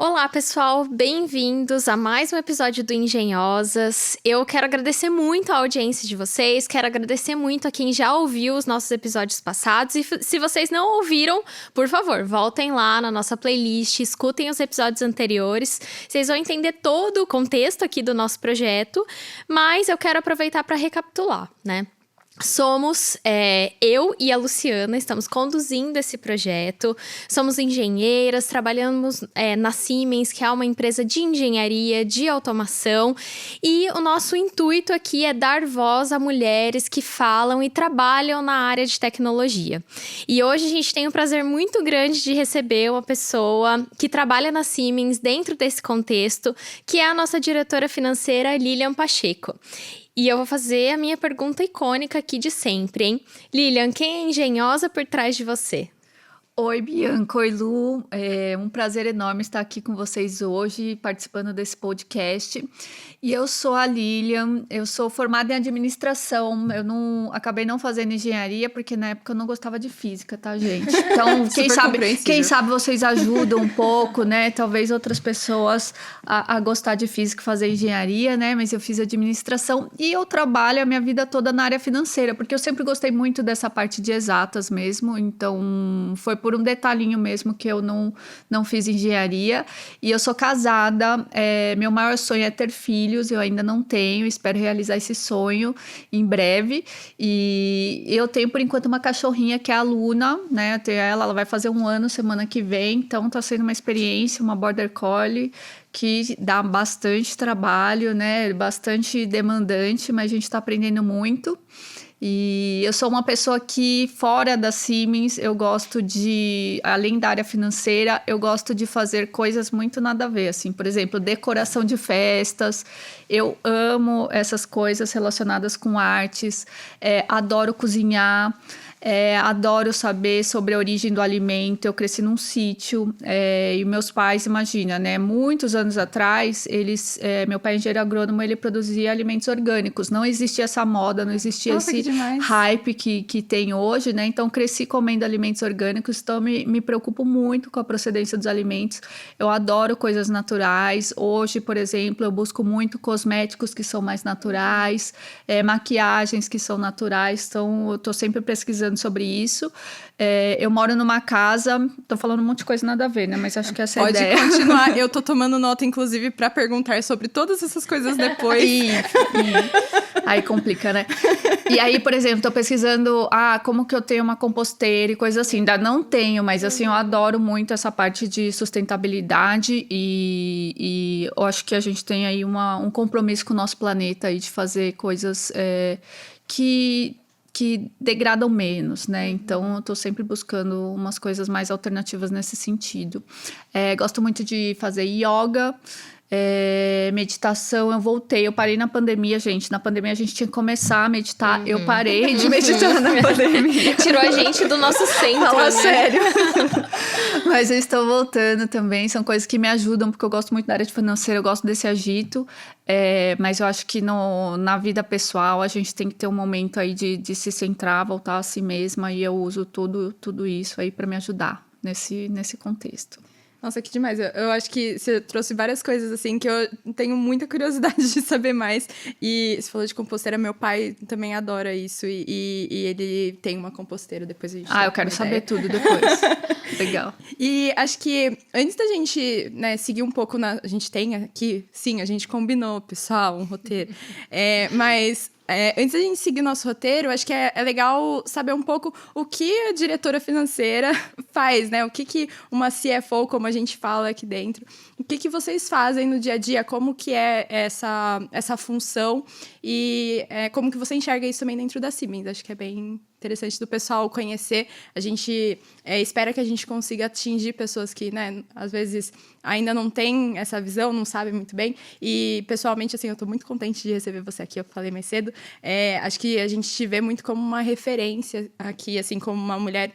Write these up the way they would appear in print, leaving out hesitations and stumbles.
Olá, pessoal, bem-vindos a mais um episódio do Engenhosas. Eu quero agradecer muito a audiência de vocês, quero agradecer muito a quem já ouviu os nossos episódios passados. E se vocês não ouviram, por favor, voltem lá na nossa playlist, escutem os episódios anteriores. Vocês vão entender todo o contexto aqui do nosso projeto, mas eu quero aproveitar para recapitular, né? Somos eu e a Luciana, estamos conduzindo esse projeto, somos engenheiras, trabalhamos na Siemens, que é uma empresa de engenharia, de automação, e o nosso intuito aqui é dar voz a mulheres que falam e trabalham na área de tecnologia. E hoje a gente tem um prazer muito grande de receber uma pessoa que trabalha na Siemens dentro desse contexto, que é a nossa diretora financeira, Lilian Pacheco. E eu vou fazer a minha pergunta icônica aqui de sempre, hein? Lilian, quem é engenhosa por trás de você? Oi, Bianca, oi, Lu. É um prazer enorme estar aqui com vocês hoje, participando desse podcast. E eu sou a Lilian, eu sou formada em administração. Eu acabei não fazendo engenharia, porque na época eu não gostava de física, tá, gente? Então, quem sabe vocês ajudam um pouco, né? Talvez outras pessoas a gostar de física e fazer engenharia, né? Mas eu fiz administração e eu trabalho a minha vida toda na área financeira, porque eu sempre gostei muito dessa parte de exatas mesmo. Então, foi por um detalhinho mesmo que eu não fiz engenharia. E eu sou casada, meu maior sonho é ter filhos, eu ainda não tenho, espero realizar esse sonho em breve. E eu tenho, por enquanto, uma cachorrinha que é a Luna, né? Eu tenho ela vai fazer 1 ano semana que vem, então tá sendo uma experiência, uma Border Collie, que dá bastante trabalho, né? Bastante demandante, mas a gente tá aprendendo muito. E eu sou uma pessoa que, fora da Siemens, eu gosto de, além da área financeira, eu gosto de fazer coisas muito nada a ver, assim, por exemplo, decoração de festas. Eu amo essas coisas relacionadas com artes, adoro cozinhar. Adoro saber sobre a origem do alimento. Eu cresci num sítio e meus pais, imagina, né? Muitos anos atrás, meu pai é engenheiro agrônomo, ele produzia alimentos orgânicos. Não existia essa moda, não existia esse hype que tem hoje, né? Então, cresci comendo alimentos orgânicos, então me preocupo muito com a procedência dos alimentos. Eu adoro coisas naturais. Hoje, por exemplo, eu busco muito cosméticos que são mais naturais, maquiagens que são naturais. Então, eu tô sempre pesquisando sobre isso. Eu moro numa casa, tô falando um monte de coisa nada a ver, né? Mas acho que essa é a ideia. Pode continuar, eu tô tomando nota, inclusive, pra perguntar sobre todas essas coisas depois. Aí complica, né? E aí, por exemplo, tô pesquisando, como que eu tenho uma composteira e coisa assim. Ainda não tenho, mas assim, eu adoro muito essa parte de sustentabilidade e eu acho que a gente tem aí um compromisso com o nosso planeta aí de fazer coisas que degradam menos, né? Então, eu tô sempre buscando umas coisas mais alternativas nesse sentido. Gosto muito de fazer yoga, meditação. Eu parei na pandemia, gente. Na pandemia, a gente tinha que começar a meditar. Eu parei de meditar na pandemia. Tirou a gente do nosso centro, Fala né? sério. Mas eu estou voltando também. São coisas que me ajudam, porque eu gosto muito da área de financeira, eu gosto desse agito. Mas eu acho que na vida pessoal a gente tem que ter um momento aí de se centrar, voltar a si mesma, e eu uso tudo isso aí para me ajudar nesse contexto. Nossa, que demais. Eu acho que você trouxe várias coisas, assim, que eu tenho muita curiosidade de saber mais. E você falou de composteira, meu pai também adora isso. E ele tem uma composteira, depois a gente... eu quero saber tudo depois. Legal. E acho que antes da gente, né, seguir um pouco a gente tem aqui, sim, a gente combinou, pessoal, um roteiro. Mas... antes da gente seguir o nosso roteiro, acho que é legal saber um pouco o que a diretora financeira faz, né? O que uma CFO, como a gente fala aqui dentro, o que vocês fazem no dia a dia, como que é essa função e como que você enxerga isso também dentro da Siemens. Acho que é bem interessante do pessoal conhecer. A gente espera que a gente consiga atingir pessoas que, né, às vezes ainda não têm essa visão, não sabem muito bem. E, pessoalmente, assim, eu estou muito contente de receber você aqui, eu falei mais cedo. Acho que a gente te vê muito como uma referência aqui, assim, como uma mulher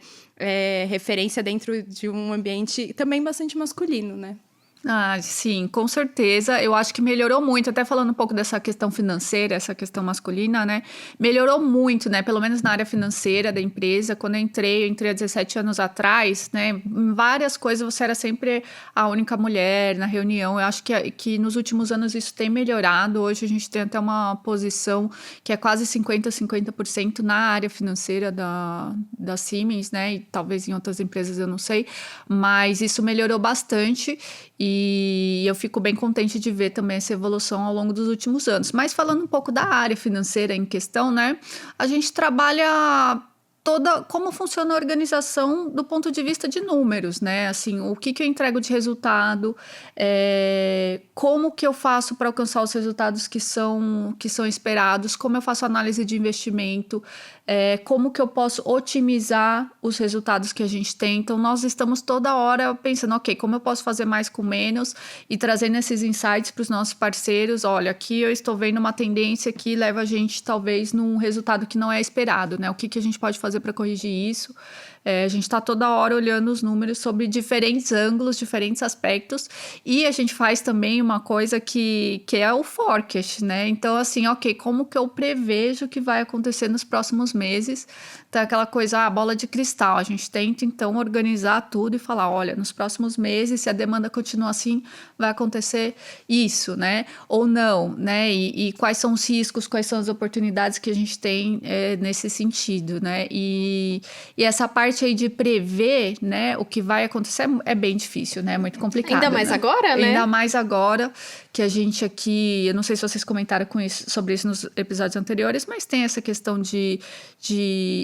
referência dentro de um ambiente também bastante masculino, né? Ah, sim, com certeza. Eu acho que melhorou muito, até falando um pouco dessa questão financeira, essa questão masculina, né? Melhorou muito, né? Pelo menos na área financeira da empresa. Quando eu entrei há 17 anos atrás, né? Em várias coisas você era sempre a única mulher na reunião. Eu acho que nos últimos anos isso tem melhorado. Hoje a gente tem até uma posição que é quase 50% na área financeira da Siemens, né? E talvez em outras empresas eu não sei, mas isso melhorou bastante. E eu fico bem contente de ver também essa evolução ao longo dos últimos anos. Mas falando um pouco da área financeira em questão, né? A gente trabalha como funciona a organização do ponto de vista de números, né? Assim, o que eu entrego de resultado, como que eu faço para alcançar os resultados que são esperados, como eu faço análise de investimento, como que eu posso otimizar os resultados que a gente tem. Então, nós estamos toda hora pensando, ok, como eu posso fazer mais com menos e trazendo esses insights para os nossos parceiros. Olha, aqui eu estou vendo uma tendência que leva a gente, talvez, num resultado que não é esperado, né? O que a gente pode fazer para corrigir isso? A gente está toda hora olhando os números sobre diferentes ângulos, diferentes aspectos, e a gente faz também uma coisa que é o forecast, né? Então, assim, ok, como que eu prevejo que vai acontecer nos próximos meses? Então, aquela coisa, a bola de cristal, a gente tenta, então, organizar tudo e falar, olha, nos próximos meses, se a demanda continuar assim, vai acontecer isso, né? Ou não, né? E quais são os riscos, quais são as oportunidades que a gente tem nesse sentido, né? E essa parte aí de prever, né, o que vai acontecer é bem difícil, né? É muito complicado. Ainda mais agora, né? Ainda mais agora que a gente aqui, eu não sei se vocês comentaram sobre isso nos episódios anteriores, mas tem essa questão de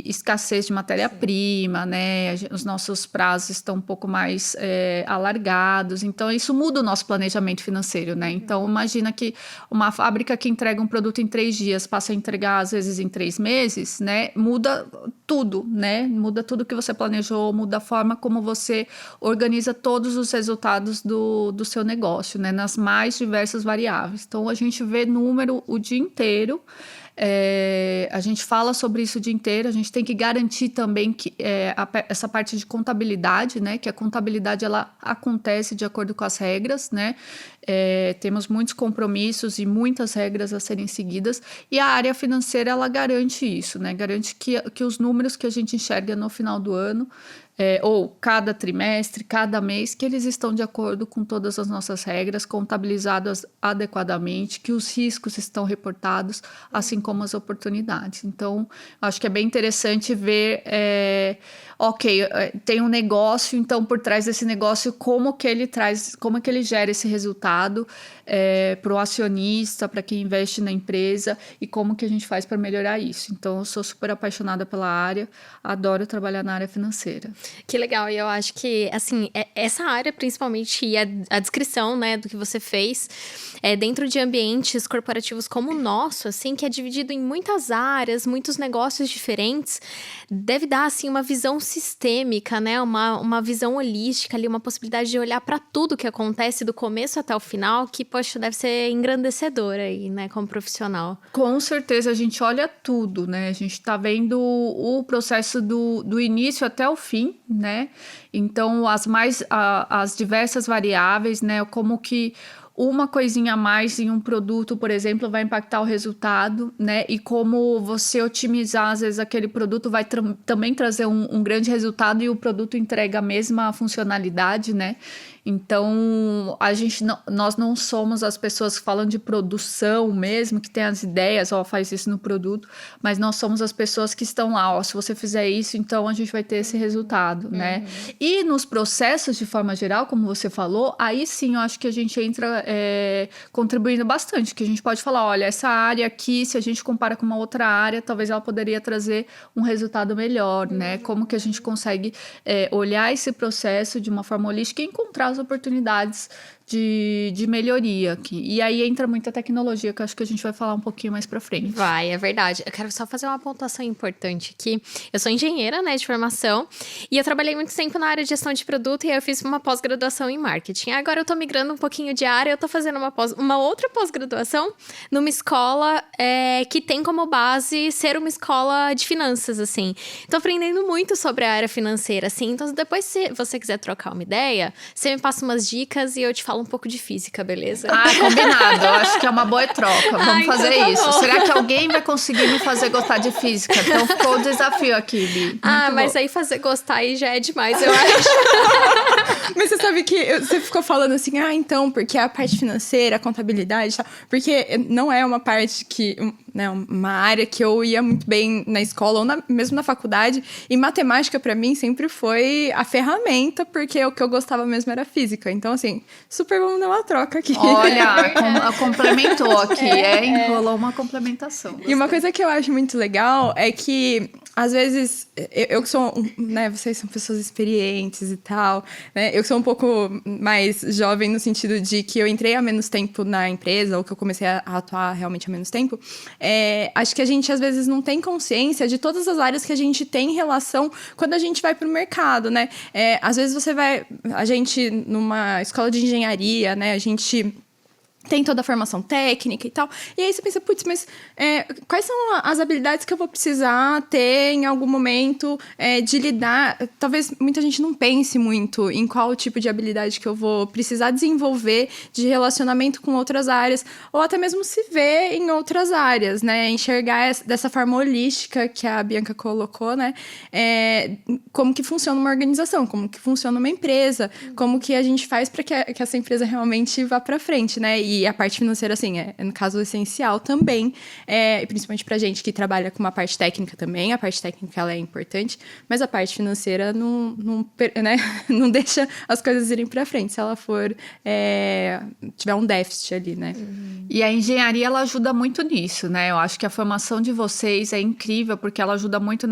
escassez de matéria-prima, né? Os nossos prazos estão um pouco mais alargados, então isso muda o nosso planejamento financeiro, né? Então, imagina que uma fábrica que entrega um produto em 3 dias passa a entregar, às vezes, em 3 meses, né? Muda tudo, né? Muda tudo que você planejou, muda a forma como você organiza todos os resultados do seu negócio, né? Nas mais diversas variáveis. Então, a gente vê número o dia inteiro. A gente fala sobre isso o dia inteiro, a gente tem que garantir também que essa parte de contabilidade, né, que a contabilidade ela acontece de acordo com as regras, né, temos muitos compromissos e muitas regras a serem seguidas, e a área financeira ela garante isso, né, garante que os números que a gente enxerga no final do ano, ou cada trimestre, cada mês, que eles estão de acordo com todas as nossas regras, contabilizadas adequadamente, que os riscos estão reportados, assim como as oportunidades. Então, acho que é bem interessante ver, tem um negócio, então, por trás desse negócio, como que ele gera esse resultado para o acionista, para quem investe na empresa, e como que a gente faz para melhorar isso. Então, eu sou super apaixonada pela área, adoro trabalhar na área financeira. Que legal, e eu acho que, assim, essa área, principalmente, e a descrição, né, do que você fez, dentro de ambientes corporativos como o nosso, assim, que é dividido em muitas áreas, muitos negócios diferentes, deve dar, assim, uma visão sistêmica, né, uma visão holística ali, uma possibilidade de olhar para tudo que acontece do começo até o final, que, poxa, deve ser engrandecedora aí, né, como profissional. Com certeza, a gente olha tudo, né, a gente tá vendo o processo do início até o fim, né? Então, as diversas variáveis, né? Como que uma coisinha a mais em um produto, por exemplo, vai impactar o resultado, né? E como você otimizar, às vezes, aquele produto vai também trazer um grande resultado e o produto entrega a mesma funcionalidade, né? Então, nós não somos as pessoas que falam de produção mesmo, que tem as ideias, faz isso no produto, mas nós somos as pessoas que estão lá, se você fizer isso, então a gente vai ter esse resultado, né? E nos processos, de forma geral, como você falou, aí sim eu acho que a gente entra contribuindo bastante, que a gente pode falar, olha, essa área aqui, se a gente compara com uma outra área, talvez ela poderia trazer um resultado melhor, né? Como que a gente consegue olhar esse processo de uma forma holística e encontrar as oportunidades de melhoria aqui. E aí entra muita tecnologia, que eu acho que a gente vai falar um pouquinho mais pra frente. Vai, é verdade. Eu quero só fazer uma pontuação importante aqui. Eu sou engenheira, né, de formação, e eu trabalhei muito tempo na área de gestão de produto, e aí eu fiz uma pós-graduação em marketing. Agora eu tô migrando um pouquinho de área, eu tô fazendo uma outra pós-graduação numa escola que tem como base ser uma escola de finanças, assim. Tô aprendendo muito sobre a área financeira, assim. Então, depois, se você quiser trocar uma ideia, você me passa umas dicas e eu te falo fala um pouco de física, beleza? Combinado. Eu acho que é uma boa troca. Vamos então fazer tá isso. bom. Será que alguém vai conseguir me fazer gostar de física? Então ficou o desafio aqui, Bi. Mas aí fazer gostar aí já é demais, eu acho. Mas você sabe que você ficou falando assim, então, porque a parte financeira, a contabilidade e tal, porque não é uma parte que, né, uma área que eu ia muito bem na escola ou mesmo na faculdade, e matemática pra mim sempre foi a ferramenta, porque o que eu gostava mesmo era física. Então, assim, super vamos dar uma troca aqui. Olha, complementou aqui, rolou uma complementação. E uma coisa que eu acho muito legal é que, às vezes, eu que sou, né, vocês são pessoas experientes e tal, né, eu sou um pouco mais jovem no sentido de que eu entrei há menos tempo na empresa, ou que eu comecei a atuar realmente há menos tempo, acho que a gente, às vezes, não tem consciência de todas as áreas que a gente tem em relação quando a gente vai pro mercado, né? Às vezes a gente, numa escola de engenharia, né, a gente tem toda a formação técnica e tal. E aí você pensa, putz, mas quais são as habilidades que eu vou precisar ter em algum momento de lidar? Talvez muita gente não pense muito em qual tipo de habilidade que eu vou precisar desenvolver de relacionamento com outras áreas, ou até mesmo se ver em outras áreas, né? Enxergar dessa forma holística que a Bianca colocou, né? Como que funciona uma organização, como que funciona uma empresa, como que a gente faz para que essa empresa realmente vá para frente, né? E a parte financeira, assim, no caso, essencial também, principalmente pra gente que trabalha com uma parte técnica também. A parte técnica, ela é importante, mas a parte financeira né, não deixa as coisas irem pra frente, se ela tiver um déficit ali, né? E a engenharia, ela ajuda muito nisso, né? Eu acho que a formação de vocês é incrível, porque ela ajuda muito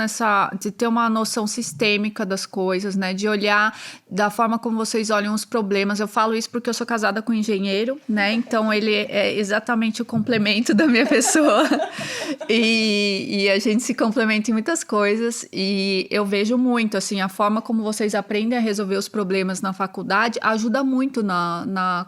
de ter uma noção sistêmica das coisas, né? De olhar da forma como vocês olham os problemas. Eu falo isso porque eu sou casada com um engenheiro, né? Então, ele é exatamente o complemento da minha pessoa. E a gente se complementa em muitas coisas. E eu vejo muito, assim, a forma como vocês aprendem a resolver os problemas na faculdade ajuda muito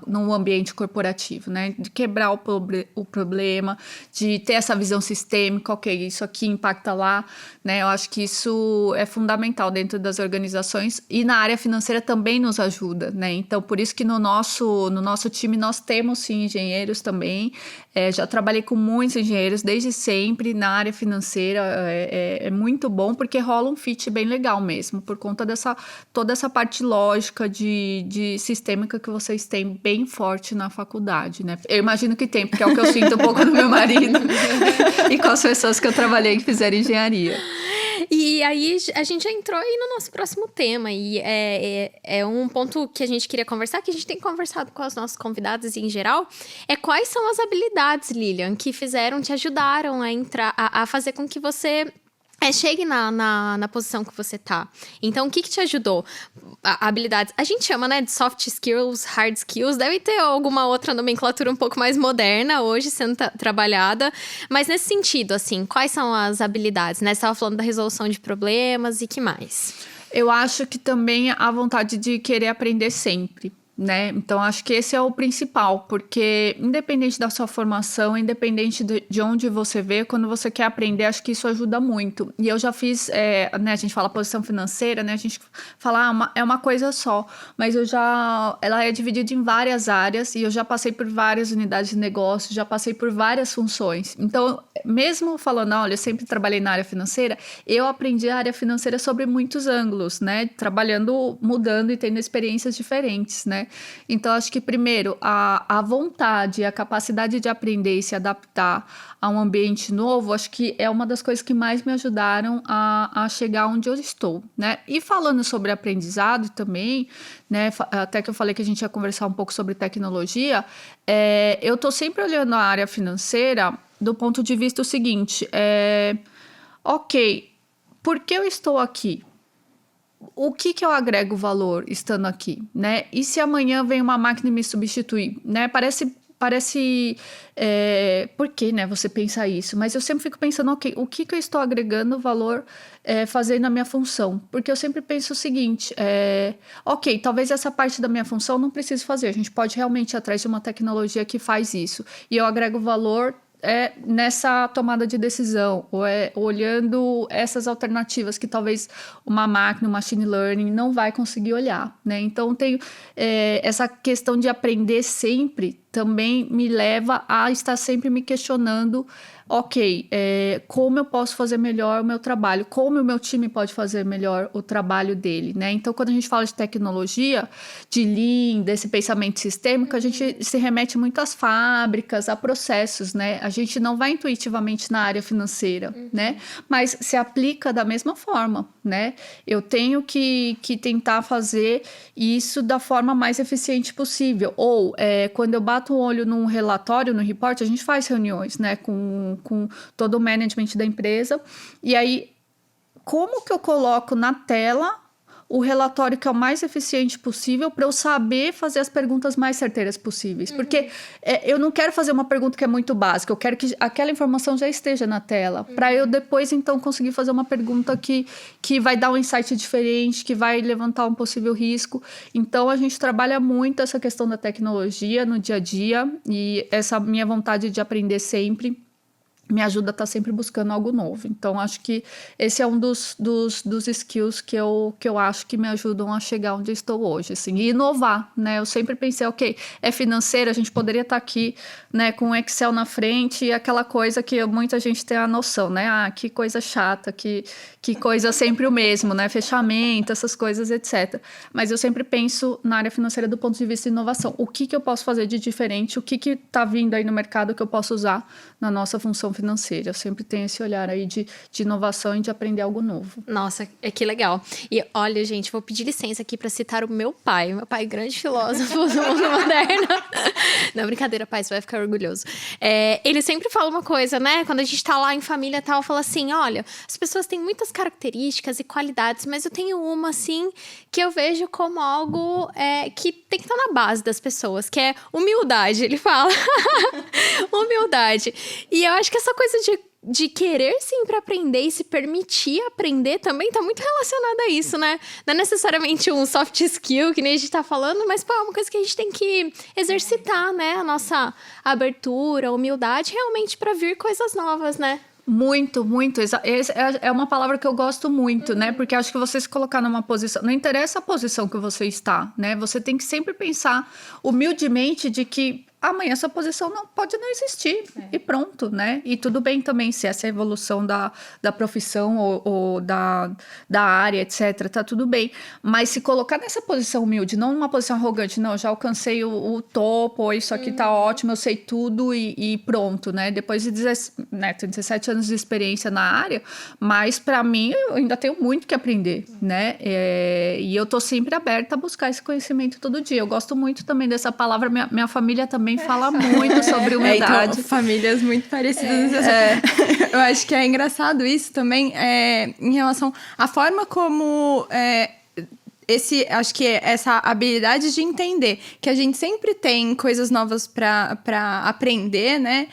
no ambiente corporativo, né? De quebrar o problema, de ter essa visão sistêmica, ok, isso aqui impacta lá, né? Eu acho que isso é fundamental dentro das organizações, e na área financeira também nos ajuda, né? Então, por isso que no nosso time nós temos, sim, engenheiros também. Já trabalhei com muitos engenheiros desde sempre na área financeira. É muito bom, porque rola um fit bem legal mesmo, por conta toda essa parte lógica de sistêmica que vocês têm bem forte na faculdade, né? Eu imagino que tem, porque é o que eu sinto um pouco no meu marido e com as pessoas que eu trabalhei que fizeram engenharia. E aí, a gente já entrou aí no nosso próximo tema, e é um ponto que a gente queria conversar, que a gente tem conversado com os nossos convidados em geral, quais são as habilidades, Lilian, que te ajudaram a entrar, a fazer com que você chegue na posição que você tá. Então, o que te ajudou? Habilidades, a gente chama, né, de soft skills, hard skills, deve ter alguma outra nomenclatura um pouco mais moderna hoje sendo trabalhada, mas nesse sentido, assim, quais são as habilidades, né? Você estava falando da resolução de problemas e que mais? Eu acho que também a vontade de querer aprender sempre, né? Então, acho que esse é o principal, porque independente da sua formação, independente de onde você vê, quando você quer aprender, acho que isso ajuda muito. E eu já fiz, né, a gente fala posição financeira, né? A gente fala, é uma coisa só, mas ela é dividida em várias áreas, e eu já passei por várias unidades de negócio, já passei por várias funções. Então, mesmo falando, olha, eu sempre trabalhei na área financeira, eu aprendi a área financeira sobre muitos ângulos, né? Trabalhando, mudando e tendo experiências diferentes, né? Então, acho que primeiro, a vontade, a capacidade de aprender e se adaptar a um ambiente novo, acho que é uma das coisas que mais me ajudaram a chegar onde eu estou, né? E falando sobre aprendizado também, né? Até que eu falei que a gente ia conversar um pouco sobre tecnologia, eu estou sempre olhando a área financeira do ponto de vista o seguinte, ok, por que eu estou aqui? O que eu agrego valor estando aqui, né? E se amanhã vem uma máquina e me substituir, né? Parece por que, né, você pensa isso? Mas eu sempre fico pensando, ok, o que eu estou agregando valor fazendo a minha função? Porque eu sempre penso o seguinte, ok, talvez essa parte da minha função não precise fazer, a gente pode realmente ir atrás de uma tecnologia que faz isso, e eu agrego valor é nessa tomada de decisão, ou é olhando essas alternativas que talvez uma máquina, o machine learning não vai conseguir olhar, né? Então, tenho essa questão de aprender sempre também me leva a estar sempre me questionando, ok, como eu posso fazer melhor o meu trabalho, como o meu time pode fazer melhor o trabalho dele, né? Então, quando a gente fala de tecnologia, de Lean, desse pensamento sistêmico, a gente se remete muito às fábricas, a processos, né? A gente não vai intuitivamente na área financeira, né? Mas se aplica da mesma forma, né? Eu tenho que tentar fazer isso da forma mais eficiente possível. Ou, quando eu bato o olho num relatório, no report, a gente faz reuniões, né? Com todo o management da empresa. E aí, como que eu coloco na tela o relatório que é o mais eficiente possível para eu saber fazer as perguntas mais certeiras possíveis? Porque eu não quero fazer uma pergunta que é muito básica, eu quero que aquela informação já esteja na tela, para eu depois, então, conseguir fazer uma pergunta que vai dar um insight diferente, que vai levantar um possível risco. Então, a gente trabalha muito essa questão da tecnologia no dia a dia, e essa minha vontade de aprender sempre me ajuda a estar sempre buscando algo novo. Então, acho que esse é um dos skills que eu acho que me ajudam a chegar onde eu estou hoje, assim, e inovar, né? Eu sempre pensei, ok, é financeiro, a gente poderia estar aqui, né, com o Excel na frente e aquela coisa que muita gente tem a noção, né? Ah, que coisa chata, que coisa sempre o mesmo, né? Fechamento, essas coisas, etc. Mas eu sempre penso na área financeira do ponto de vista de inovação. O que eu posso fazer de diferente? O que está vindo aí no mercado que eu posso usar na nossa função financeira? Eu sempre tenho esse olhar aí de inovação e de aprender algo novo. Nossa, que legal. E olha, gente, vou pedir licença aqui para citar o meu pai, grande filósofo do mundo moderno. Não, brincadeira, pai, você vai ficar orgulhoso. Ele sempre fala uma coisa, né? Quando a gente tá lá em família e tal, fala assim, olha, as pessoas têm muitas características e qualidades, mas eu tenho uma, assim, que eu vejo como algo que tem que estar na base das pessoas, que é humildade, ele fala. Humildade. E eu acho que essa coisa de querer sempre aprender e se permitir aprender também tá muito relacionada a isso, né? Não é necessariamente um soft skill, que nem a gente tá falando, mas, é uma coisa que a gente tem que exercitar, né? A nossa abertura, humildade, realmente para vir coisas novas, né? Muito, muito. É uma palavra que eu gosto muito, né? Porque acho que você se colocar numa posição... Não interessa a posição que você está, né? Você tem que sempre pensar humildemente de que amanhã essa posição pode não existir. E pronto, né? E tudo bem também se essa é a evolução da profissão ou da área, etc. Tá tudo bem. Mas se colocar nessa posição humilde, não numa posição arrogante, não, já alcancei o topo, isso aqui tá ótimo, eu sei tudo e pronto, né? Depois de 17 anos de experiência na área, mas para mim eu ainda tenho muito que aprender, né? E eu tô sempre aberta a buscar esse conhecimento todo dia. Eu gosto muito também dessa palavra, minha família também fala muito sobre humildade. Então, famílias muito parecidas. Eu acho que é engraçado isso também, em relação à forma como... acho que essa habilidade de entender que a gente sempre tem coisas novas para aprender, né?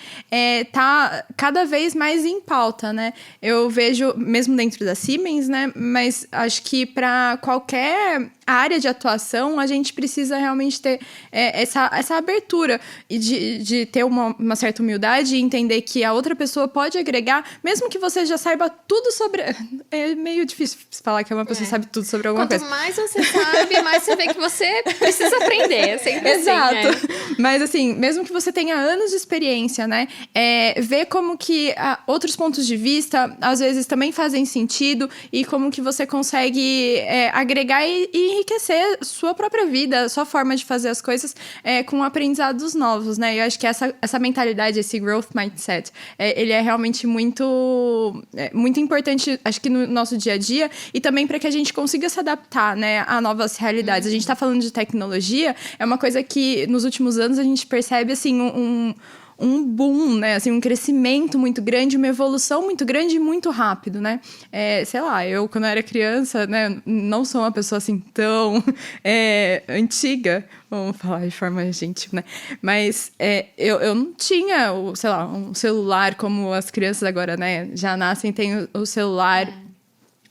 Tá cada vez mais em pauta, né? Eu vejo, mesmo dentro da Siemens, né? Mas acho que para qualquer área de atuação, a gente precisa realmente ter essa abertura e de ter uma certa humildade e entender que a outra pessoa pode agregar, mesmo que você já saiba tudo sobre... É meio difícil falar que uma pessoa sabe tudo sobre alguma coisa. Quanto mais você sabe, mais você vê que você precisa aprender. Sempre Exato. Assim, Mas assim, mesmo que você tenha anos de experiência, né? Ver como que outros pontos de vista, às vezes, também fazem sentido e como que você consegue agregar e enriquecer sua própria vida, sua forma de fazer as coisas com aprendizados novos, né? Eu acho que essa mentalidade, esse growth mindset, ele é realmente muito importante, acho que no nosso dia a dia e também para que a gente consiga se adaptar, né, a novas realidades. A gente tá falando de tecnologia, é uma coisa que nos últimos anos a gente percebe, assim, um boom, né? Assim, um crescimento muito grande, uma evolução muito grande e muito rápido, né? Sei lá, eu quando eu era criança, né, não sou uma pessoa assim tão antiga, vamos falar de forma gentil, né? Mas eu não tinha, sei lá, um celular como as crianças agora, né? Já nascem, tem o celular...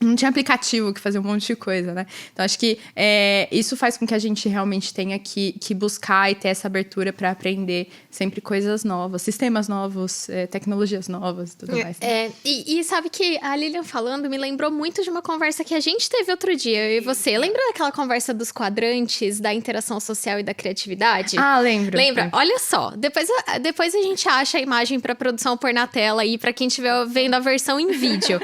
não tinha aplicativo que fazia um monte de coisa, né? Então, acho que isso faz com que a gente realmente tenha que buscar e ter essa abertura para aprender sempre coisas novas, sistemas novos, tecnologias novas e tudo mais. Né? E sabe que a Lilian falando me lembrou muito de uma conversa que a gente teve outro dia, eu e você. Lembra daquela conversa dos quadrantes, da interação social e da criatividade? Ah, lembro. Lembra? Olha só, depois a gente acha a imagem para produção pôr na tela aí, para quem estiver vendo a versão em vídeo.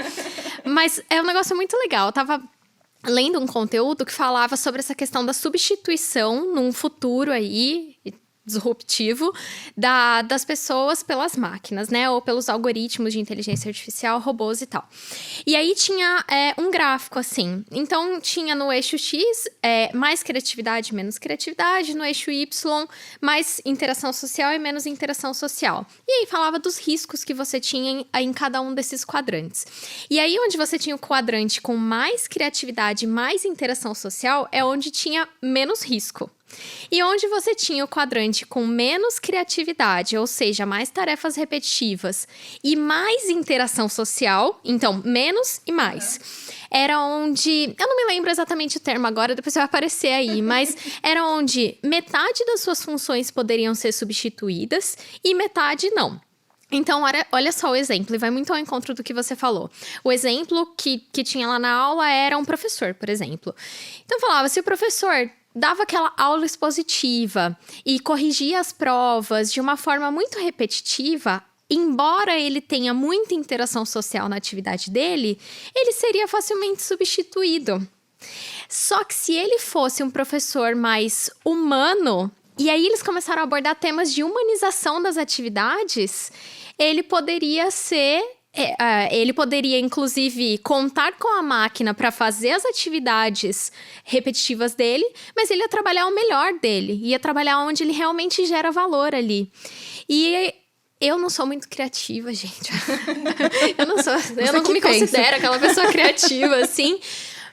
Mas é um negócio muito legal. Eu tava lendo um conteúdo que falava sobre essa questão da substituição num futuro aí disruptivo das pessoas pelas máquinas, né? Ou pelos algoritmos de inteligência artificial, robôs e tal. E aí tinha um gráfico assim. Então tinha no eixo X mais criatividade, menos criatividade. No eixo Y, mais interação social e menos interação social. E aí falava dos riscos que você tinha em cada um desses quadrantes. E aí onde você tinha o quadrante com mais criatividade e mais interação social é onde tinha menos risco. E onde você tinha o quadrante com menos criatividade, ou seja, mais tarefas repetitivas e mais interação social, então menos e mais, era onde, eu não me lembro exatamente o termo agora, depois vai aparecer aí, mas era onde metade das suas funções poderiam ser substituídas e metade não. Então, olha só o exemplo, e vai muito ao encontro do que você falou. O exemplo que tinha lá na aula era um professor, por exemplo. Então, falava, se o professor dava aquela aula expositiva e corrigia as provas de uma forma muito repetitiva, embora ele tenha muita interação social na atividade dele, ele seria facilmente substituído. Só que se ele fosse um professor mais humano, e aí eles começaram a abordar temas de humanização das atividades, ele poderia inclusive, contar com a máquina para fazer as atividades repetitivas dele, mas ele ia trabalhar o melhor dele, ia trabalhar onde ele realmente gera valor ali. E eu não sou muito criativa, gente. eu não me considero aquela pessoa criativa, assim.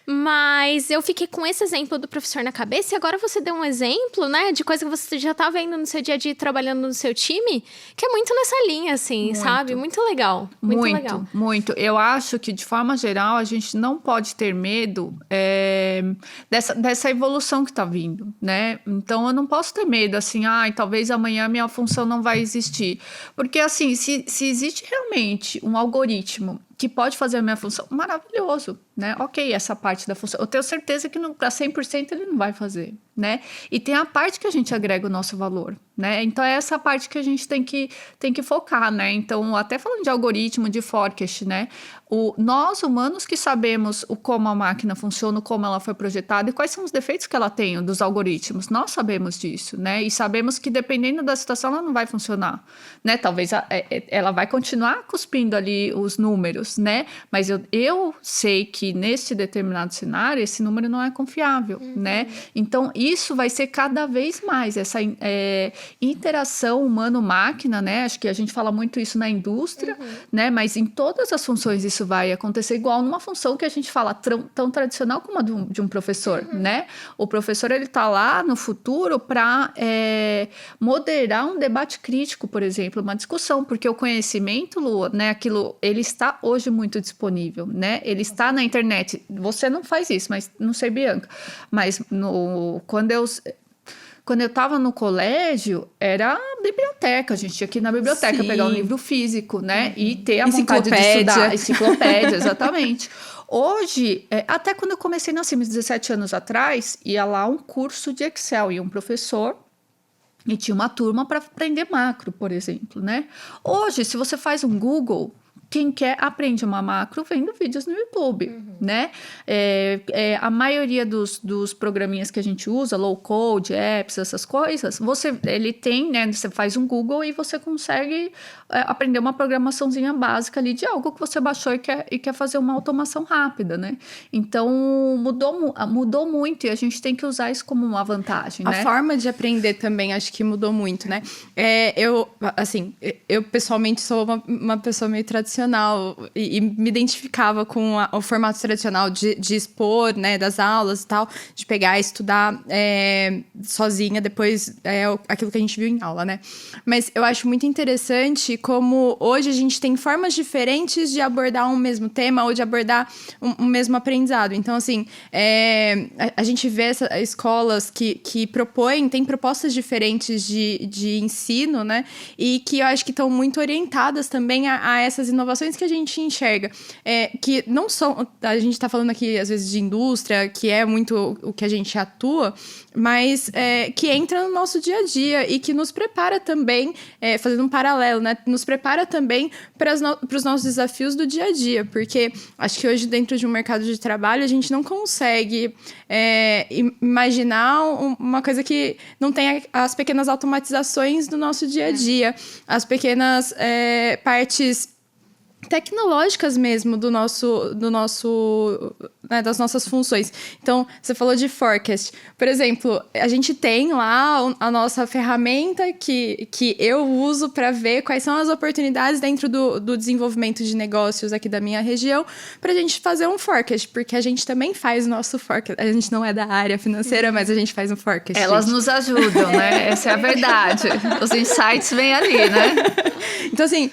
Mas eu fiquei com esse exemplo do professor na cabeça e agora você deu um exemplo, né, de coisa que você já tá vendo no seu dia a dia trabalhando no seu time, que é muito nessa linha, assim, sabe? Muito legal. Muito legal. Muito. Eu acho que, de forma geral, a gente não pode ter medo dessa evolução que tá vindo, né? Então, eu não posso ter medo, assim, talvez amanhã minha função não vai existir. Porque, assim, se existe realmente um algoritmo que pode fazer a minha função, maravilhoso, né? Ok, essa parte da função. Eu tenho certeza que para 100% ele não vai fazer, né? E tem a parte que a gente agrega o nosso valor, né? Então, é essa parte que a gente tem que focar, né? Então, até falando de algoritmo, de forecast, né? Nós, humanos, que sabemos como a máquina funciona, como ela foi projetada e quais são os defeitos que ela tem dos algoritmos. Nós sabemos disso, né? E sabemos que, dependendo da situação, ela não vai funcionar, né? Talvez ela vai continuar cuspindo ali os números, né? Mas eu sei que, neste determinado cenário, esse número não é confiável, né? Então, isso vai ser cada vez mais, essa interação humano-máquina, né? Acho que a gente fala muito isso na indústria, né? Mas em todas as funções isso vai acontecer igual numa função que a gente fala tão tradicional como a de um professor, né? O professor, ele tá lá no futuro para moderar um debate crítico, por exemplo, uma discussão, porque o conhecimento, Lu, né? Aquilo, ele está hoje muito disponível, né? Ele está na internet. Você não faz isso, mas não sei, Bianca, mas quando eu estava no colégio, era a biblioteca. A gente tinha que ir na biblioteca, pegar um livro físico, né? E ter a vontade de estudar. Enciclopédia, exatamente. Hoje, até quando eu comecei na Sims, 17 anos atrás, ia lá um curso de Excel e um professor e tinha uma turma para aprender macro, por exemplo, né? Hoje, se você faz um Google, quem quer aprende uma macro vendo vídeos no YouTube, né? A maioria dos programinhas que a gente usa, low code, apps, essas coisas, ele tem, né? Você faz um Google e você consegue aprender uma programaçãozinha básica ali de algo que você baixou e quer fazer uma automação rápida, né? Então, mudou muito e a gente tem que usar isso como uma vantagem, né? A forma de aprender também acho que mudou muito, né? Eu pessoalmente sou uma pessoa meio tradicional tradicional e me identificava com o formato tradicional de expor, né, das aulas e tal, de pegar e estudar sozinha, depois aquilo que a gente viu em aula, né? Mas eu acho muito interessante como hoje a gente tem formas diferentes de abordar um mesmo tema ou de abordar um mesmo aprendizado. Então, assim, a gente vê escolas que têm propostas diferentes de ensino, né? E que eu acho que estão muito orientadas também a essas inovações que a gente enxerga. Que não são... A gente está falando aqui, às vezes, de indústria, que é muito o que a gente atua, mas que entra no nosso dia a dia e que nos prepara também, fazendo um paralelo, né? Nos prepara também para os nossos desafios do dia a dia, porque acho que hoje, dentro de um mercado de trabalho, a gente não consegue imaginar uma coisa que não tem as pequenas automatizações do nosso dia a dia, as pequenas partes tecnológicas mesmo né, das nossas funções. Então, você falou de forecast. Por exemplo, a gente tem lá a nossa ferramenta que eu uso para ver quais são as oportunidades dentro do desenvolvimento de negócios aqui da minha região, para a gente fazer um forecast, porque a gente também faz o nosso forecast. A gente não é da área financeira, mas a gente faz um forecast. Elas nos ajudam, né? Essa é a verdade. Os insights vêm ali, né? Então, assim,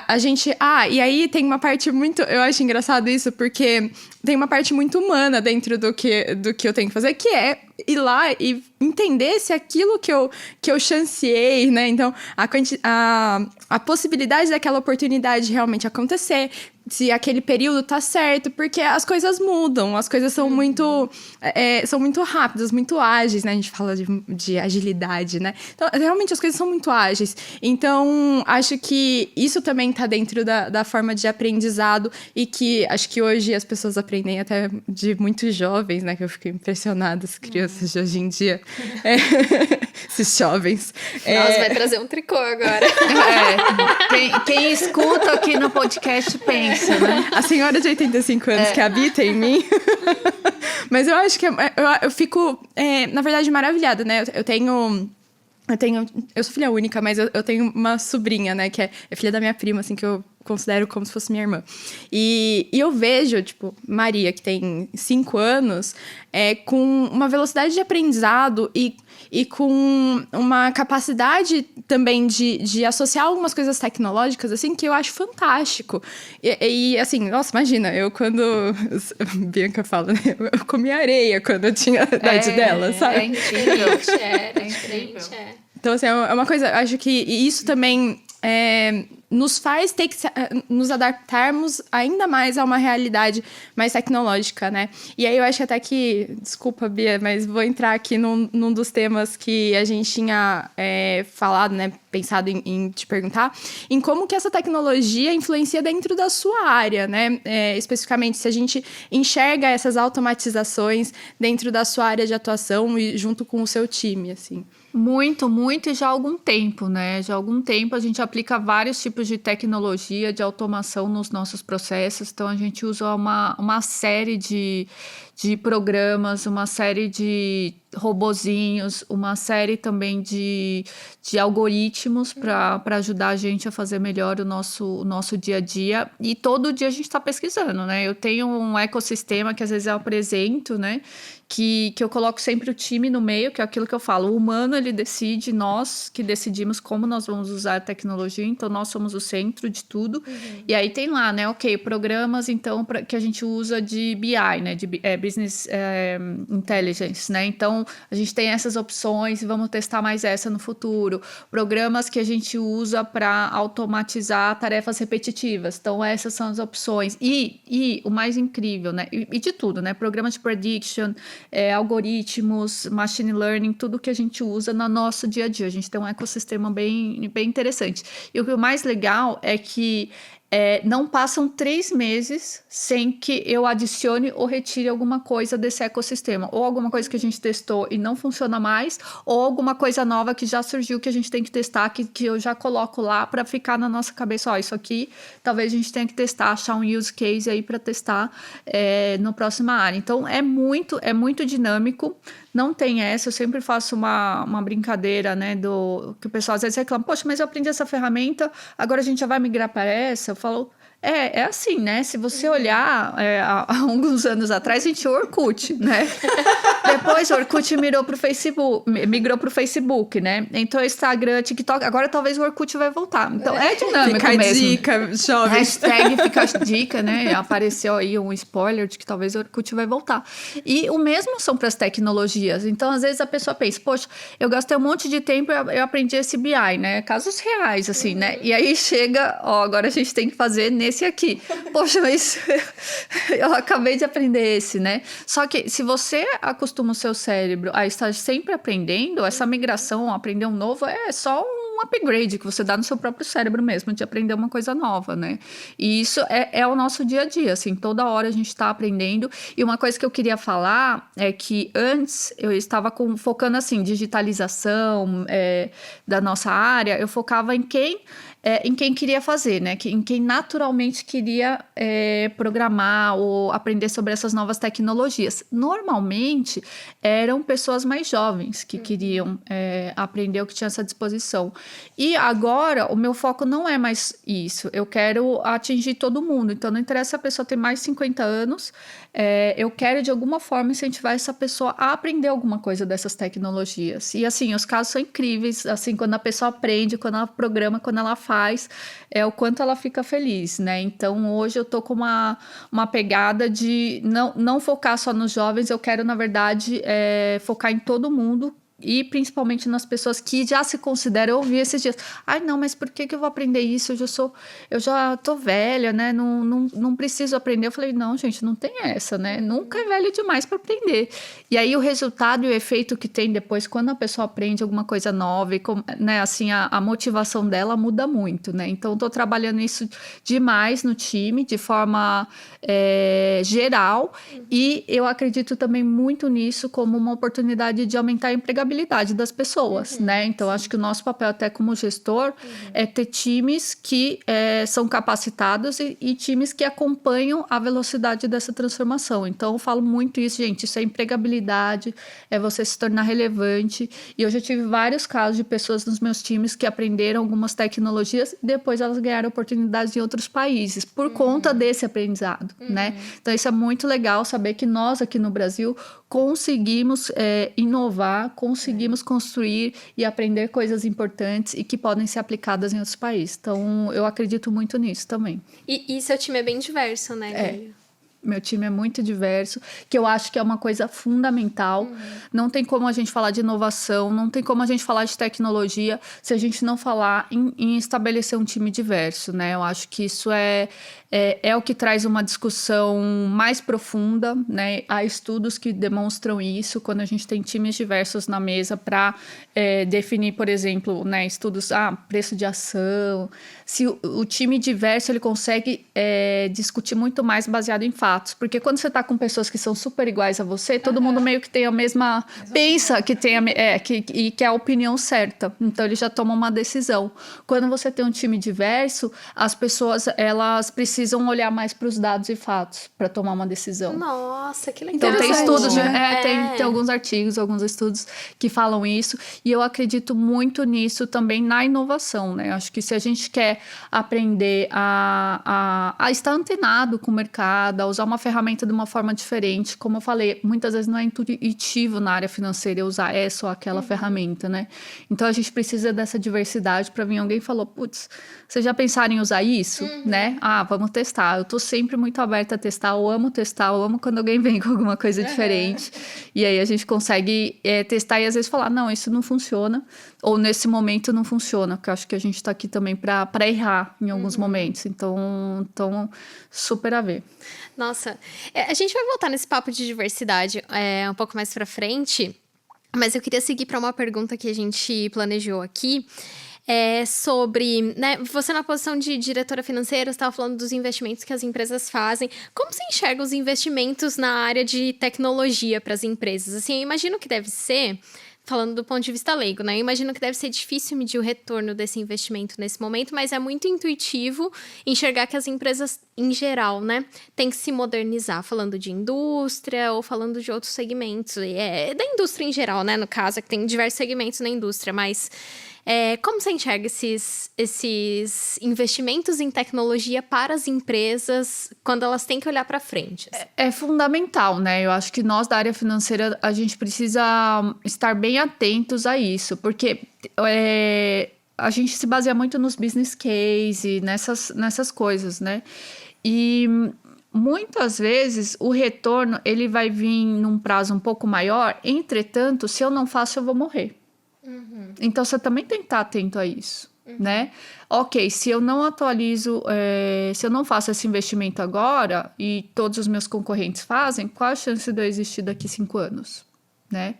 a gente... e aí tem uma parte muito... Eu acho engraçado isso, porque tem uma parte muito humana dentro do que eu tenho que fazer, que é ir lá e entender se aquilo que eu chanceei, né? Então, a possibilidade daquela oportunidade realmente acontecer, se aquele período tá certo, porque as coisas mudam, as coisas são muito rápidas, muito ágeis, né? A gente fala de agilidade, né? Então, realmente, as coisas são muito ágeis. Então, acho que isso também tá dentro da forma de aprendizado e que acho que hoje as pessoas aprendem até de muito jovens, né? Que eu fico impressionada, as crianças de hoje em dia. Esses jovens. Nossa, vai trazer um tricô agora. Quem escuta aqui no podcast pensa, né? A senhora de 85 anos que habita em mim. Mas eu acho que eu fico, na verdade, maravilhada, né? Eu sou filha única, mas eu tenho uma sobrinha, né? Que é filha da minha prima, assim, que eu considero como se fosse minha irmã. E eu vejo, tipo, Maria, que tem 5 anos, com uma velocidade de aprendizado e com uma capacidade também de associar algumas coisas tecnológicas, assim, que eu acho fantástico. E assim, nossa, imagina, eu quando... Bianca fala, né? Eu comia areia quando eu tinha a idade dela, sabe? É incrível. É incrível. Então, assim, é uma coisa... Acho que isso também... nos faz ter que nos adaptarmos ainda mais a uma realidade mais tecnológica, né? E aí eu acho até que... Desculpa, Bia, mas vou entrar aqui num dos temas que a gente tinha falado, né? Pensado em te perguntar, em como que essa tecnologia influencia dentro da sua área, né? Especificamente, se a gente enxerga essas automatizações dentro da sua área de atuação e junto com o seu time, assim. Muito, muito, e já há algum tempo, né? Já há algum tempo a gente aplica vários tipos de tecnologia, de automação nos nossos processos. Então, a gente usa uma série de programas, uma série de robozinhos, uma série também de algoritmos para ajudar a gente a fazer melhor o nosso dia a dia. E todo dia a gente está pesquisando, né? Eu tenho um ecossistema que às vezes eu apresento, né? Que eu coloco sempre o time no meio, que é aquilo que eu falo. O humano, ele decide, nós que decidimos como nós vamos usar a tecnologia, então nós somos o centro de tudo. E aí tem lá, né? Ok, programas, então, que a gente usa de BI, né? De Business Intelligence, né? Então, a gente tem essas opções e vamos testar mais essa no futuro. Programas que a gente usa para automatizar tarefas repetitivas. Então, essas são as opções. E o mais incrível, né? E de tudo, né? Programas de prediction, algoritmos, machine learning, tudo que a gente usa no nosso dia a dia. A gente tem um ecossistema bem, bem interessante. E o mais legal é que não passam 3 meses sem que eu adicione ou retire alguma coisa desse ecossistema. Ou alguma coisa que a gente testou e não funciona mais, ou alguma coisa nova que já surgiu que a gente tem que testar, que eu já coloco lá para ficar na nossa cabeça. Ó, isso aqui talvez a gente tenha que testar, achar um use case aí para testar na próxima área. Então, é muito dinâmico. Não tem essa, eu sempre faço uma brincadeira, né, que o pessoal às vezes reclama, poxa, mas eu aprendi essa ferramenta, agora a gente já vai migrar para essa? Eu falo, É assim, né? Se você olhar há alguns anos atrás, a gente tinha o Orkut, né? Depois o Orkut migrou pro Facebook, né? Então Instagram, TikTok, agora talvez o Orkut vai voltar. Então é dinâmico Fica a mesmo. dica, jovem. Hashtag fica a dica, né? Apareceu aí um spoiler de que talvez o Orkut vai voltar. E o mesmo são para as tecnologias. Então, às vezes a pessoa pensa, poxa, eu gastei um monte de tempo, eu aprendi esse BI, né? Casos reais, assim, né? E aí chega, agora a gente tem que fazer nesse aqui. Poxa, mas eu acabei de aprender esse, né? Só que se você acostuma o seu cérebro a estar sempre aprendendo, essa migração, aprender um novo, é só um upgrade que você dá no seu próprio cérebro mesmo, de aprender uma coisa nova, né? E isso é o nosso dia a dia, assim, toda hora a gente está aprendendo. E uma coisa que eu queria falar é que antes eu estava focando, assim, digitalização da nossa área, eu focava em quem queria fazer, né? Em quem naturalmente queria programar ou aprender sobre essas novas tecnologias. Normalmente, eram pessoas mais jovens que queriam aprender o que tinha essa disposição. E agora, o meu foco não é mais isso. Eu quero atingir todo mundo. Então, não interessa se a pessoa tem mais de 50 anos, eu quero, de alguma forma, incentivar essa pessoa a aprender alguma coisa dessas tecnologias. E, assim, os casos são incríveis. Assim, quando a pessoa aprende, quando ela programa, quando ela faz, o quanto ela fica feliz, né? Então, hoje eu tô com uma pegada de não focar só nos jovens, eu quero, na verdade, focar em todo mundo, e principalmente nas pessoas que já se consideram. Eu ouvi esses dias, não, mas por que eu vou aprender isso? Eu já tô velha, né? Não preciso aprender. Eu falei, não, gente, não tem essa, né? Nunca é velho demais para aprender. E aí o resultado e o efeito que tem depois, quando a pessoa aprende alguma coisa nova, né, assim, a motivação dela muda muito, né? Então, tô trabalhando isso demais no time, de forma geral, e eu acredito também muito nisso como uma oportunidade de aumentar a empregabilidade das pessoas, né? Então, acho que o nosso papel até como gestor é ter times que são capacitados e times que acompanham a velocidade dessa transformação. Então, eu falo muito isso, gente, isso é empregabilidade, é você se tornar relevante. E eu já tive vários casos de pessoas nos meus times que aprenderam algumas tecnologias e depois elas ganharam oportunidades em outros países por conta desse aprendizado, né? Então, isso é muito legal saber que nós aqui no Brasil conseguimos inovar, conseguimos construir e aprender coisas importantes e que podem ser aplicadas em outros países. Então, eu acredito muito nisso também. E seu time é bem diverso, né, Lília? Meu time é muito diverso, que eu acho que é uma coisa fundamental. Não tem como a gente falar de inovação, não tem como a gente falar de tecnologia se a gente não falar em estabelecer um time diverso, né? Eu acho que isso é o que traz uma discussão mais profunda, né? Há estudos que demonstram isso, quando a gente tem times diversos na mesa para definir, por exemplo, né, estudos, preço de ação. Se o time diverso, ele consegue discutir muito mais baseado em fatos, porque quando você está com pessoas que são super iguais a você, todo mundo meio que tem a mesma... pensa que tem que é a opinião certa, então ele já toma uma decisão. Quando você tem um time diverso, as pessoas, elas precisam olhar mais para os dados e fatos para tomar uma decisão. Nossa, que legal. Então tem estudos, né? Tem alguns artigos, alguns estudos que falam isso, e eu acredito muito nisso também na inovação, né? Acho que se a gente quer aprender a estar antenado com o mercado, a usar uma ferramenta de uma forma diferente, como eu falei, muitas vezes não é intuitivo na área financeira usar essa ou aquela ferramenta, né? Então a gente precisa dessa diversidade para vir alguém e falou, putz, vocês já pensaram em usar isso, né? Vamos testar. Eu tô sempre muito aberta a testar, eu amo quando alguém vem com alguma coisa diferente. E aí a gente consegue testar e às vezes falar, não, isso não funciona, ou nesse momento não funciona, porque eu acho que a gente tá aqui também para errar em alguns momentos. Então, super a ver. Nossa, a gente vai voltar nesse papo de diversidade um pouco mais pra frente, mas eu queria seguir para uma pergunta que a gente planejou aqui. Sobre, né, você na posição de diretora financeira, você estava falando dos investimentos que as empresas fazem. Como você enxerga os investimentos na área de tecnologia para as empresas? Assim, eu imagino que deve ser, falando do ponto de vista leigo, né? Eu imagino que deve ser difícil medir o retorno desse investimento nesse momento, mas é muito intuitivo enxergar que as empresas, em geral, né, têm que se modernizar, falando de indústria ou falando de outros segmentos. Da indústria em geral, né, no caso, é que tem diversos segmentos na indústria, mas... Como você enxerga esses investimentos em tecnologia para as empresas quando elas têm que olhar para frente? É fundamental, né? Eu acho que nós da área financeira, a gente precisa estar bem atentos a isso, porque a gente se baseia muito nos business case, nessas coisas, né? E muitas vezes o retorno ele vai vir num prazo um pouco maior, entretanto, se eu não faço, eu vou morrer. Então, você também tem que estar atento a isso, né? Ok, se eu não atualizo, se eu não faço esse investimento agora e todos os meus concorrentes fazem, qual a chance de eu existir daqui 5 anos, né?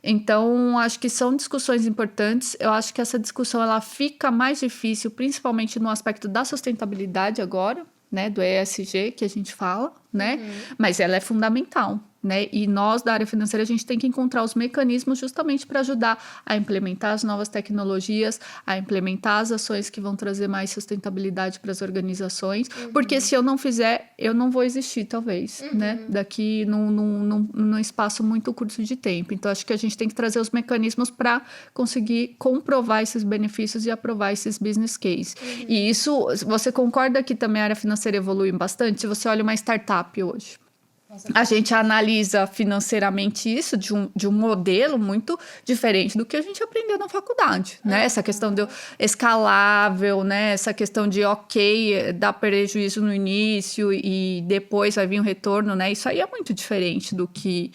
Então, acho que são discussões importantes. Eu acho que essa discussão ela fica mais difícil, principalmente no aspecto da sustentabilidade agora, né? Do ESG que a gente fala, né? Mas ela é fundamental. Né? E nós, da área financeira, a gente tem que encontrar os mecanismos justamente para ajudar a implementar as novas tecnologias, a implementar as ações que vão trazer mais sustentabilidade para as organizações, porque se eu não fizer, eu não vou existir, talvez, né? Daqui num espaço muito curto de tempo. Então, acho que a gente tem que trazer os mecanismos para conseguir comprovar esses benefícios e aprovar esses business cases. E isso, você concorda que também a área financeira evolui bastante? Se você olha uma startup hoje, a gente analisa financeiramente isso de um modelo muito diferente do que a gente aprendeu na faculdade, né? Essa questão de escalável, né? Essa questão de, dá prejuízo no início e depois vai vir um retorno, né? Isso aí é muito diferente do que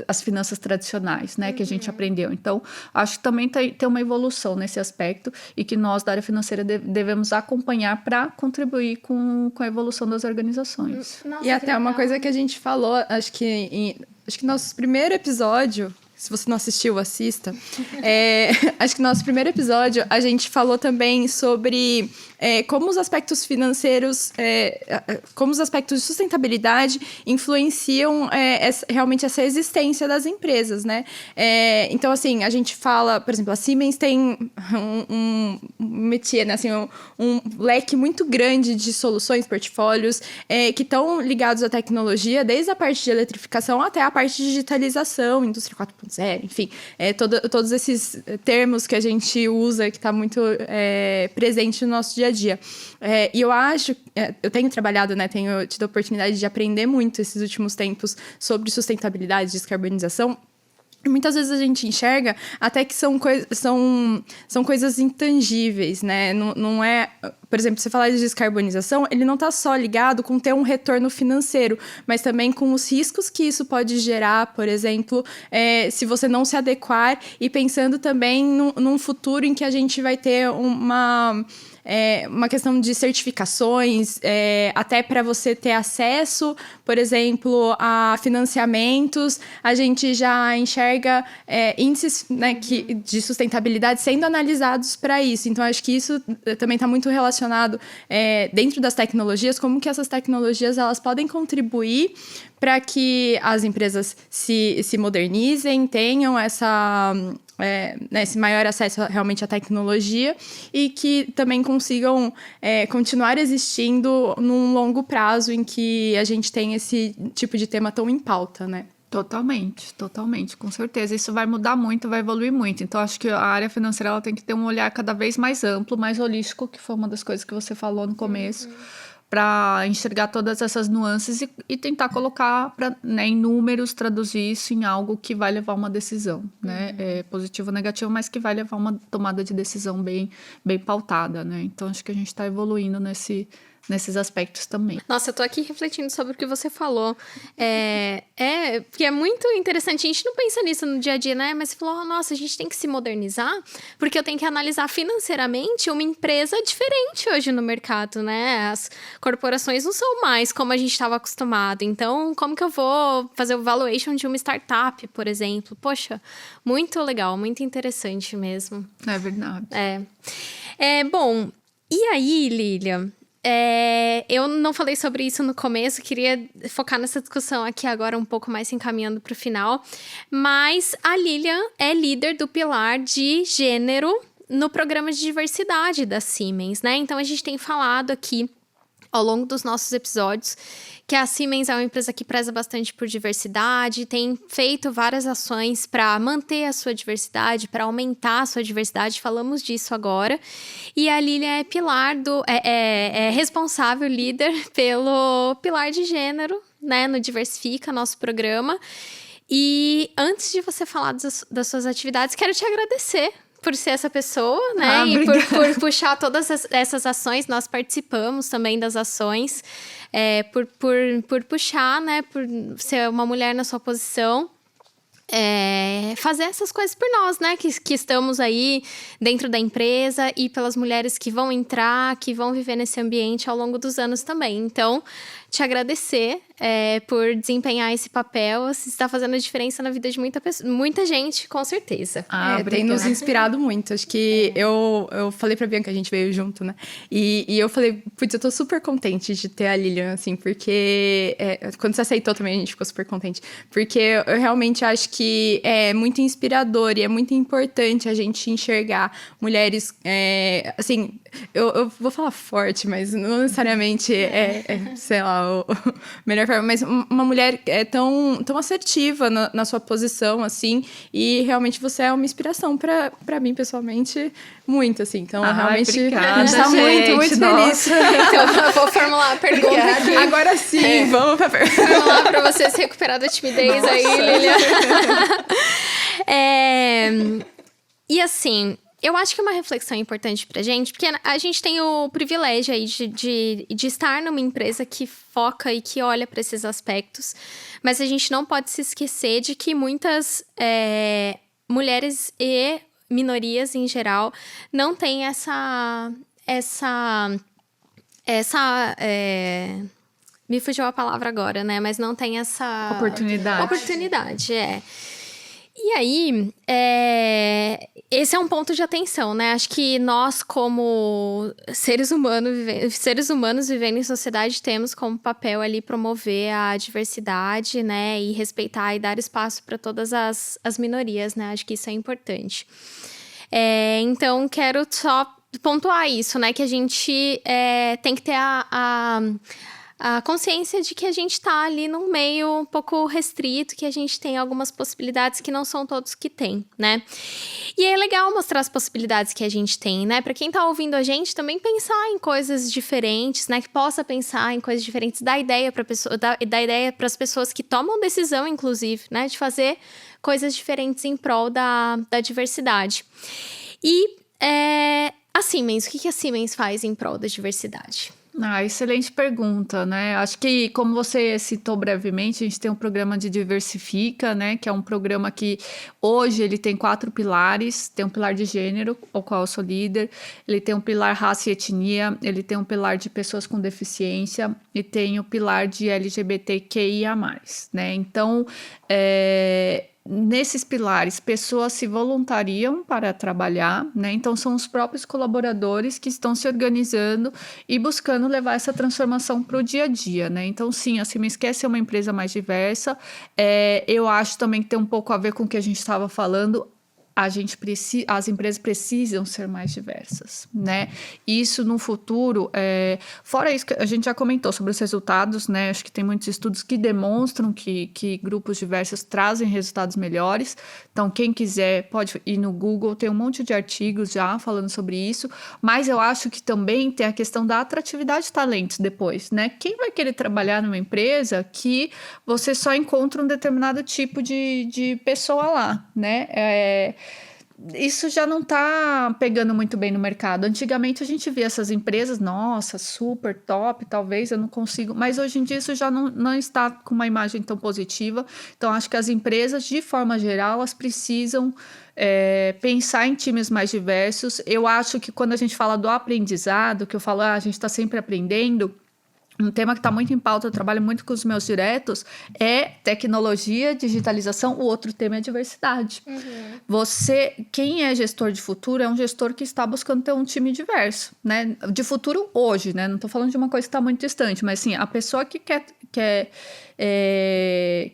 as finanças tradicionais, né? Que a gente aprendeu. Então, acho que também tem uma evolução nesse aspecto e que nós, da área financeira, devemos acompanhar para contribuir com a evolução das organizações. Nossa, E até uma coisa que a gente falou, acho que nosso primeiro episódio, se você não assistiu, assista. Acho que no nosso primeiro episódio a gente falou também sobre como os aspectos financeiros, como os aspectos de sustentabilidade influenciam realmente essa existência das empresas, né? Então, assim, a gente fala, por exemplo, a Siemens tem um métier, né? Assim, um leque muito grande de soluções, portfólios, que estão ligados à tecnologia, desde a parte de eletrificação até a parte de digitalização, indústria 4.0, enfim, todos esses termos que a gente usa, que está muito presente no nosso dia a dia. E eu acho, eu tenho trabalhado, né, tenho tido a oportunidade de aprender muito esses últimos tempos sobre sustentabilidade, descarbonização. E muitas vezes a gente enxerga até que são coisas intangíveis, né? Não é... Por exemplo, você falar de descarbonização, ele não está só ligado com ter um retorno financeiro, mas também com os riscos que isso pode gerar, por exemplo, se você não se adequar e pensando também num futuro em que a gente vai ter uma questão de certificações, até para você ter acesso, por exemplo, a financiamentos, a gente já enxerga índices, né, de sustentabilidade sendo analisados para isso. Então, acho que isso também está muito relacionado dentro das tecnologias, como que essas tecnologias elas podem contribuir para que as empresas se modernizem, tenham esse maior acesso realmente à tecnologia e que também consigam continuar existindo num longo prazo em que a gente tem esse tipo de tema tão em pauta, né? Totalmente, com certeza. Isso vai mudar muito, vai evoluir muito. Então, acho que a área financeira ela tem que ter um olhar cada vez mais amplo, mais holístico, que foi uma das coisas que você falou no começo, para enxergar todas essas nuances e tentar colocar em números, traduzir isso em algo que vai levar uma decisão, né? Positivo ou negativo, mas que vai levar uma tomada de decisão bem pautada, né? Então, acho que a gente está evoluindo nesses aspectos também. Nossa, eu tô aqui refletindo sobre o que você falou. Porque é muito interessante. A gente não pensa nisso no dia a dia, né? Mas você falou, nossa, a gente tem que se modernizar, porque eu tenho que analisar financeiramente uma empresa diferente hoje no mercado, né? As corporações não são mais como a gente estava acostumado. Então, como que eu vou fazer o valuation de uma startup, por exemplo? Poxa, muito legal, muito interessante mesmo. É verdade. Bom, e aí, Lilian? Eu não falei sobre isso no começo, queria focar nessa discussão aqui agora um pouco mais se encaminhando para o final, mas a Lilian é líder do pilar de gênero no programa de diversidade da Siemens, né? Então a gente tem falado aqui ao longo dos nossos episódios, que a Siemens é uma empresa que preza bastante por diversidade, tem feito várias ações para manter a sua diversidade, para aumentar a sua diversidade, falamos disso agora. E a Lilian é responsável, líder, pelo pilar de gênero, né, no Diversifica, nosso programa. E antes de você falar das suas atividades, quero te agradecer por ser essa pessoa, né? E por puxar todas essas ações. Nós participamos também das ações. Por puxar, né? Por ser uma mulher na sua posição. Fazer essas coisas por nós, né? Que estamos aí dentro da empresa e pelas mulheres que vão entrar, que vão viver nesse ambiente ao longo dos anos também. Então, te agradecer por desempenhar esse papel. Você está fazendo a diferença na vida de muita gente, com certeza. Tem nos inspirado muito. Acho que eu falei pra Bianca, a gente veio junto, né? E eu falei, putz, eu tô super contente de ter a Lilian, assim, porque quando você aceitou também, a gente ficou super contente. Porque eu realmente acho que é muito inspirador e é muito importante a gente enxergar mulheres, assim, eu vou falar forte, mas não necessariamente sei lá, melhor forma, mas uma mulher tão assertiva na sua posição, assim, e realmente você é uma inspiração pra mim, pessoalmente, muito, assim. Então, realmente, obrigada, a gente tá muito feliz. Então, eu vou formular a pergunta aqui. Agora sim, vamos pra pergunta. Formular pra você se recuperar da timidez. Nossa. Aí, Lilian. E assim, eu acho que é uma reflexão importante pra gente, porque a gente tem o privilégio aí de estar numa empresa que foca e que olha para esses aspectos, mas a gente não pode se esquecer de que muitas mulheres e minorias em geral não têm me fugiu a palavra agora, né? Mas não tem essa oportunidade, E aí, esse é um ponto de atenção, né? Acho que nós, como seres humanos vivendo em sociedade, temos como papel ali promover a diversidade, né? E respeitar e dar espaço para todas as minorias, né? Acho que isso é importante. Então, quero só pontuar isso, né? Que a gente tem que ter a consciência de que a gente tá ali num meio um pouco restrito, que a gente tem algumas possibilidades que não são todos que tem, né? E é legal mostrar as possibilidades que a gente tem, né? Pra quem tá ouvindo a gente, também pensar em coisas diferentes, né? Que possa pensar em coisas diferentes, dar ideia pra pessoa, dar ideia pras pessoas que tomam decisão, inclusive, né? De fazer coisas diferentes em prol da diversidade. E a Siemens, o que a Siemens faz em prol da diversidade? Excelente pergunta, né? Acho que, como você citou brevemente, a gente tem um programa de Diversifica, né? Que é um programa que hoje ele tem 4 pilares. Tem um pilar de gênero, ao qual eu sou líder. Ele tem um pilar raça e etnia. Ele tem um pilar de pessoas com deficiência. E tem o pilar de LGBTQIA+, né? Então, nesses pilares, pessoas se voluntariam para trabalhar, né? Então, são os próprios colaboradores que estão se organizando e buscando levar essa transformação para o dia a dia, né? Então, sim, a Siemens quer ser uma empresa mais diversa. Eu acho também que tem um pouco a ver com o que a gente estava falando. As empresas precisam ser mais diversas, né? Isso no futuro, fora isso que a gente já comentou sobre os resultados, né? Acho que tem muitos estudos que demonstram que grupos diversos trazem resultados melhores. Então, quem quiser pode ir no Google, tem um monte de artigos já falando sobre isso. Mas eu acho que também tem a questão da atratividade de talentos depois, né? Quem vai querer trabalhar numa empresa que você só encontra um determinado tipo de pessoa lá, né? Isso já não está pegando muito bem no mercado. Antigamente a gente via essas empresas, nossa, super top, talvez eu não consigo, mas hoje em dia isso já não está com uma imagem tão positiva. Então acho que as empresas, de forma geral, elas precisam pensar em times mais diversos. Eu acho que quando a gente fala do aprendizado, que eu falo, a gente está sempre aprendendo, um tema que está muito em pauta, eu trabalho muito com os meus diretos, é tecnologia, digitalização. O outro tema é diversidade. Uhum. Quem é gestor de futuro, é um gestor que está buscando ter um time diverso, né? De futuro hoje, né? Não estou falando de uma coisa que está muito distante, mas sim, a pessoa que quer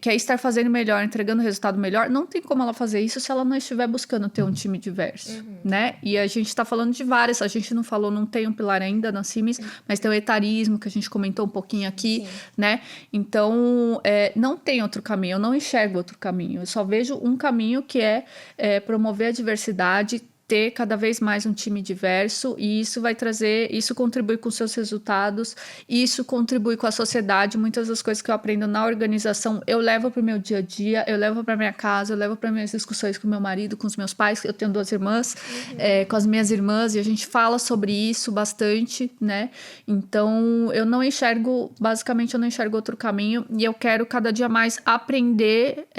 quer estar fazendo melhor, entregando resultado melhor, não tem como ela fazer isso se ela não estiver buscando ter um time diverso, né? E a gente está falando de várias, a gente não falou, não tem um pilar ainda na Siemens, mas tem o etarismo, que a gente comentou um pouquinho aqui, né? Então, não tem outro caminho, eu não enxergo outro caminho, eu só vejo um caminho que é promover a diversidade, ter cada vez mais um time diverso, e isso vai trazer, isso contribui com seus resultados, isso contribui com a sociedade. Muitas das coisas que eu aprendo na organização, eu levo para o meu dia a dia, eu levo para minha casa, eu levo para minhas discussões com meu marido, com os meus pais, eu tenho 2 irmãs, com as minhas irmãs, e a gente fala sobre isso bastante, né? Então, basicamente eu não enxergo outro caminho, e eu quero cada dia mais aprender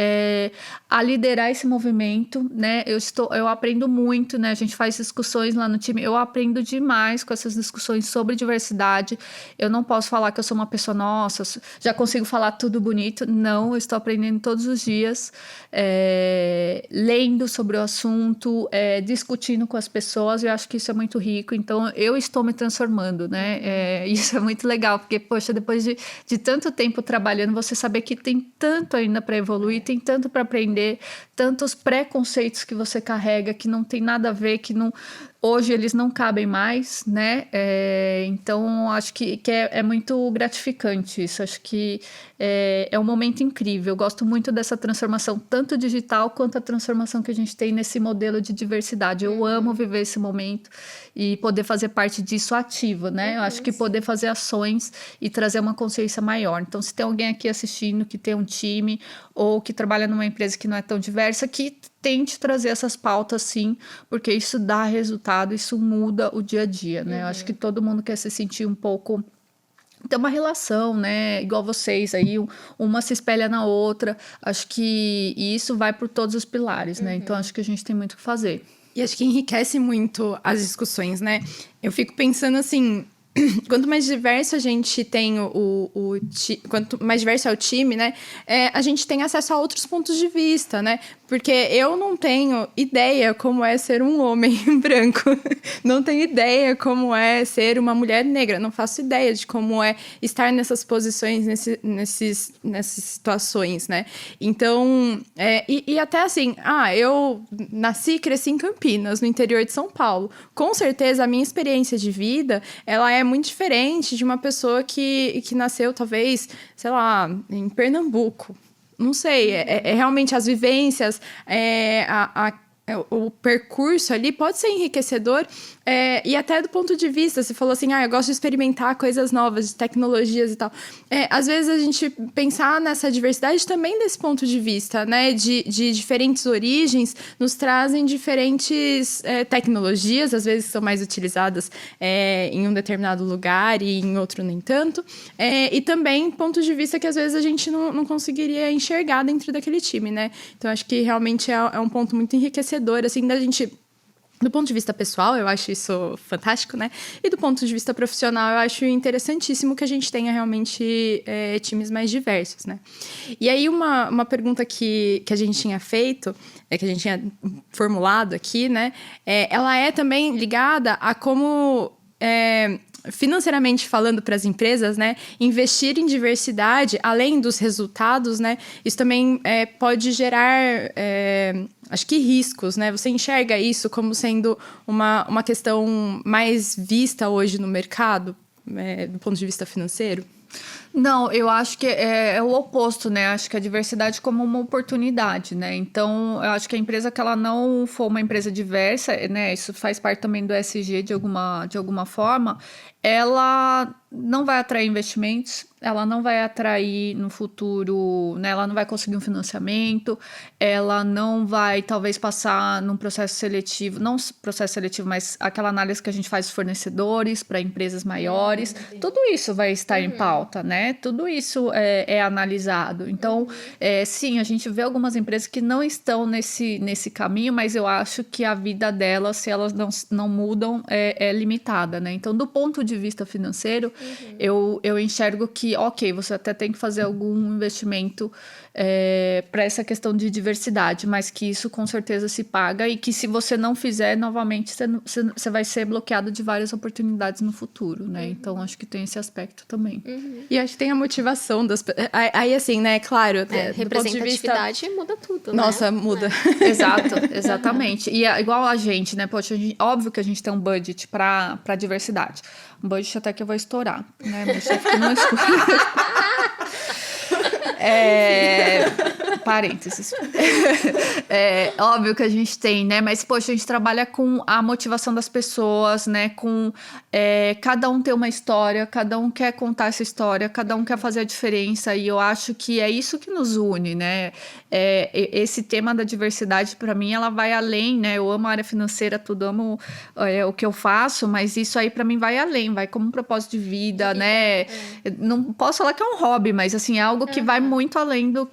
a liderar esse movimento, né? Eu aprendo muito, né? A gente faz discussões lá no time, eu aprendo demais com essas discussões sobre diversidade. Eu não posso falar que eu sou uma pessoa, nossa, já consigo falar tudo bonito. Não, eu estou aprendendo todos os dias, lendo sobre o assunto, discutindo com as pessoas. Eu acho que isso é muito rico, então eu estou me transformando, né? Isso é muito legal, porque, poxa, depois de tanto tempo trabalhando, você saber que tem tanto ainda para evoluir, tem tanto para aprender, tantos preconceitos que você carrega, que não tem nada a ver, que não, hoje eles não cabem mais, né? Então, acho que é muito gratificante isso. Acho que é um momento incrível. Eu gosto muito dessa transformação, tanto digital quanto a transformação que a gente tem nesse modelo de diversidade. Eu amo viver esse momento e poder fazer parte disso ativo, né? Eu acho que poder fazer ações e trazer uma consciência maior. Então, se tem alguém aqui assistindo que tem um time ou que trabalha numa empresa que não é tão diversa, que tente trazer essas pautas, sim, porque isso dá resultado, isso muda o dia a dia, né? Eu acho que todo mundo quer se sentir um pouco... ter uma relação, né? Igual vocês aí, uma se espelha na outra. Acho que isso vai por todos os pilares, né? Então, acho que a gente tem muito o que fazer. E acho que enriquece muito as discussões, né? Eu fico pensando assim... Quanto mais diverso a gente tem quanto mais diverso é o time, né? A gente tem acesso a outros pontos de vista, né? Porque eu não tenho ideia como é ser um homem branco. Não tenho ideia como é ser uma mulher negra. Não faço ideia de como é estar nessas posições, nessas situações, né? Então, e até assim, eu nasci e cresci em Campinas, no interior de São Paulo. Com certeza, a minha experiência de vida, ela é muito diferente de uma pessoa que nasceu, talvez, sei lá, em Pernambuco. Não sei, realmente as vivências, o percurso ali pode ser enriquecedor, e até do ponto de vista, você falou assim, eu gosto de experimentar coisas novas, de tecnologias e tal. Às vezes a gente pensar nessa diversidade também desse ponto de vista, né, de diferentes origens, nos trazem diferentes tecnologias, às vezes são mais utilizadas em um determinado lugar e em outro nem tanto, e também pontos de vista que às vezes a gente não conseguiria enxergar dentro daquele time, né? Então acho que realmente é um ponto muito enriquecedor, assim, da gente... Do ponto de vista pessoal, eu acho isso fantástico, né? E do ponto de vista profissional, eu acho interessantíssimo que a gente tenha realmente times mais diversos, né? E aí, uma pergunta que a gente tinha feito, que a gente tinha formulado aqui, né? Ela é também ligada a como... financeiramente falando para as empresas, né, investir em diversidade, além dos resultados, né, isso também pode gerar, acho que riscos, né? Você enxerga isso como sendo uma questão mais vista hoje no mercado, do ponto de vista financeiro? Não, eu acho que é o oposto, né? Acho que a diversidade como uma oportunidade, né? Então, eu acho que a empresa que ela não for uma empresa diversa, né? Isso faz parte também do ESG de alguma forma, ela não vai atrair investimentos, ela não vai atrair no futuro, né? Ela não vai conseguir um financiamento, ela não vai talvez passar num processo seletivo, não processo seletivo, mas aquela análise que a gente faz dos fornecedores para empresas maiores, tudo isso vai estar em pauta, né? Tudo isso é analisado. Então, sim, a gente vê algumas empresas que não estão nesse caminho, mas eu acho que a vida delas, se elas não mudam, é limitada, né? Então, do ponto de vista financeiro, eu enxergo que, ok, você até tem que fazer algum investimento para essa questão de diversidade, mas que isso com certeza se paga e que se você não fizer, novamente, você vai ser bloqueado de várias oportunidades no futuro, né? Então, acho que tem esse aspecto também. E acho que tem a motivação das... Aí, assim, né, claro... representatividade muda tudo, né? Nossa, muda. Exato, exatamente. E igual a gente, né? Poxa, óbvio que a gente tem um budget para diversidade. Um budget até que eu vou estourar, né? Mas já fica no escuro. Parênteses. Óbvio que a gente tem, né? Mas, poxa, a gente trabalha com a motivação das pessoas, né? Com cada um ter uma história, cada um quer contar essa história, cada um quer fazer a diferença. E eu acho que é isso que nos une, né? Esse tema da diversidade, para mim, ela vai além, né? Eu amo a área financeira, tudo, amo o que eu faço, mas isso aí, para mim, vai além, vai como um propósito de vida, né? Não posso falar que é um hobby, mas, assim, é algo que vai muito além do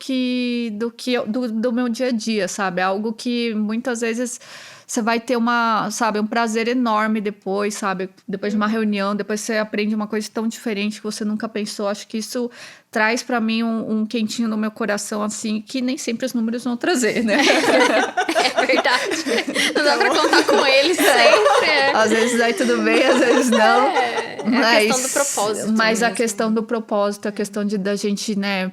meu dia a dia, sabe? É algo que muitas vezes você vai ter um prazer enorme depois, sabe? Depois de uma reunião, depois você aprende uma coisa tão diferente que você nunca pensou. Acho que isso traz pra mim um quentinho no meu coração, assim, que nem sempre os números vão trazer, né? É verdade. Não dá pra contar com eles sempre. Às vezes aí tudo bem, às vezes não. A questão do propósito. Mas mesmo. a questão do propósito, a questão da gente, né,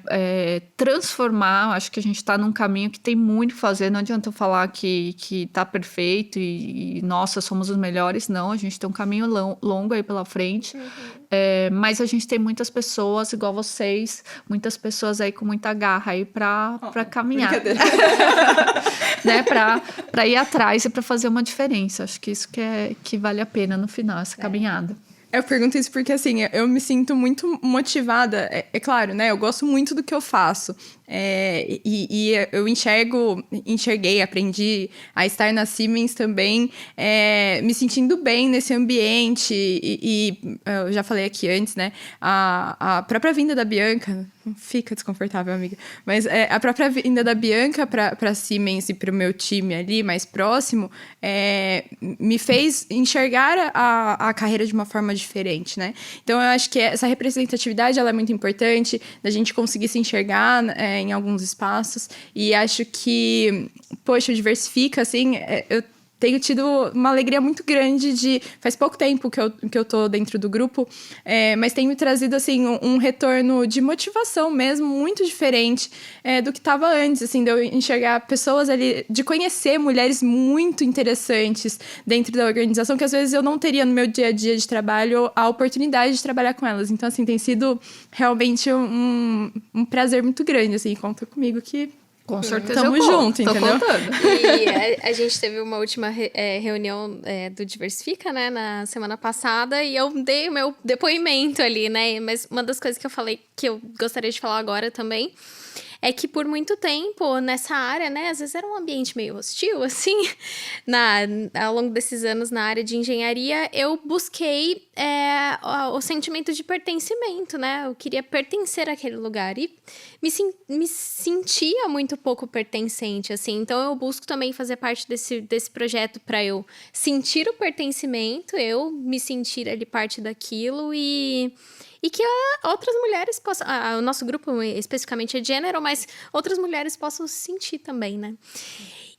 transformar, acho que a gente tá num caminho que tem muito a fazer. Não adianta eu falar que tá perfeito e nossa, somos os melhores. Não, a gente tem um caminho longo aí pela frente. Mas a gente tem muitas pessoas, igual vocês, muitas pessoas aí com muita garra aí pra caminhar. Né, pra ir atrás e pra fazer uma diferença. Acho que isso que vale a pena no final, essa caminhada. Eu pergunto isso porque, assim, eu me sinto muito motivada. É claro, né? Eu gosto muito do que eu faço. E eu enxerguei, aprendi a estar na Siemens também, me sentindo bem nesse ambiente. E eu já falei aqui antes, né? A própria vinda da Bianca... Fica desconfortável, amiga. Mas a própria vinda da Bianca para Siemens e para o meu time ali mais próximo me fez enxergar a carreira de uma forma diferente, né? Então, eu acho que essa representatividade ela é muito importante, da gente conseguir se enxergar em alguns espaços. E acho que, poxa, o Diversifica, assim, eu tenho tido uma alegria muito grande faz pouco tempo que eu tô dentro do grupo, mas tem me trazido, assim, um retorno de motivação mesmo, muito diferente do que estava antes, assim, de eu enxergar pessoas ali, de conhecer mulheres muito interessantes dentro da organização, que às vezes eu não teria no meu dia a dia de trabalho a oportunidade de trabalhar com elas. Então, assim, tem sido realmente um prazer muito grande, assim, conta comigo que... Com certeza Tamo junto, entendeu? E a gente teve uma última reunião do Diversifica, né, na semana passada, e eu dei o meu depoimento ali, né, mas uma das coisas que eu falei, que eu gostaria de falar agora também, é que por muito tempo nessa área, né, às vezes era um ambiente meio hostil, assim, ao longo desses anos na área de engenharia, eu busquei o sentimento de pertencimento, né, eu queria pertencer àquele lugar e me sentia muito pouco pertencente, assim, então eu busco também fazer parte desse projeto para eu sentir o pertencimento, eu me sentir ali parte daquilo e que outras mulheres possam... o nosso grupo especificamente é gênero, mas outras mulheres possam se sentir também, né?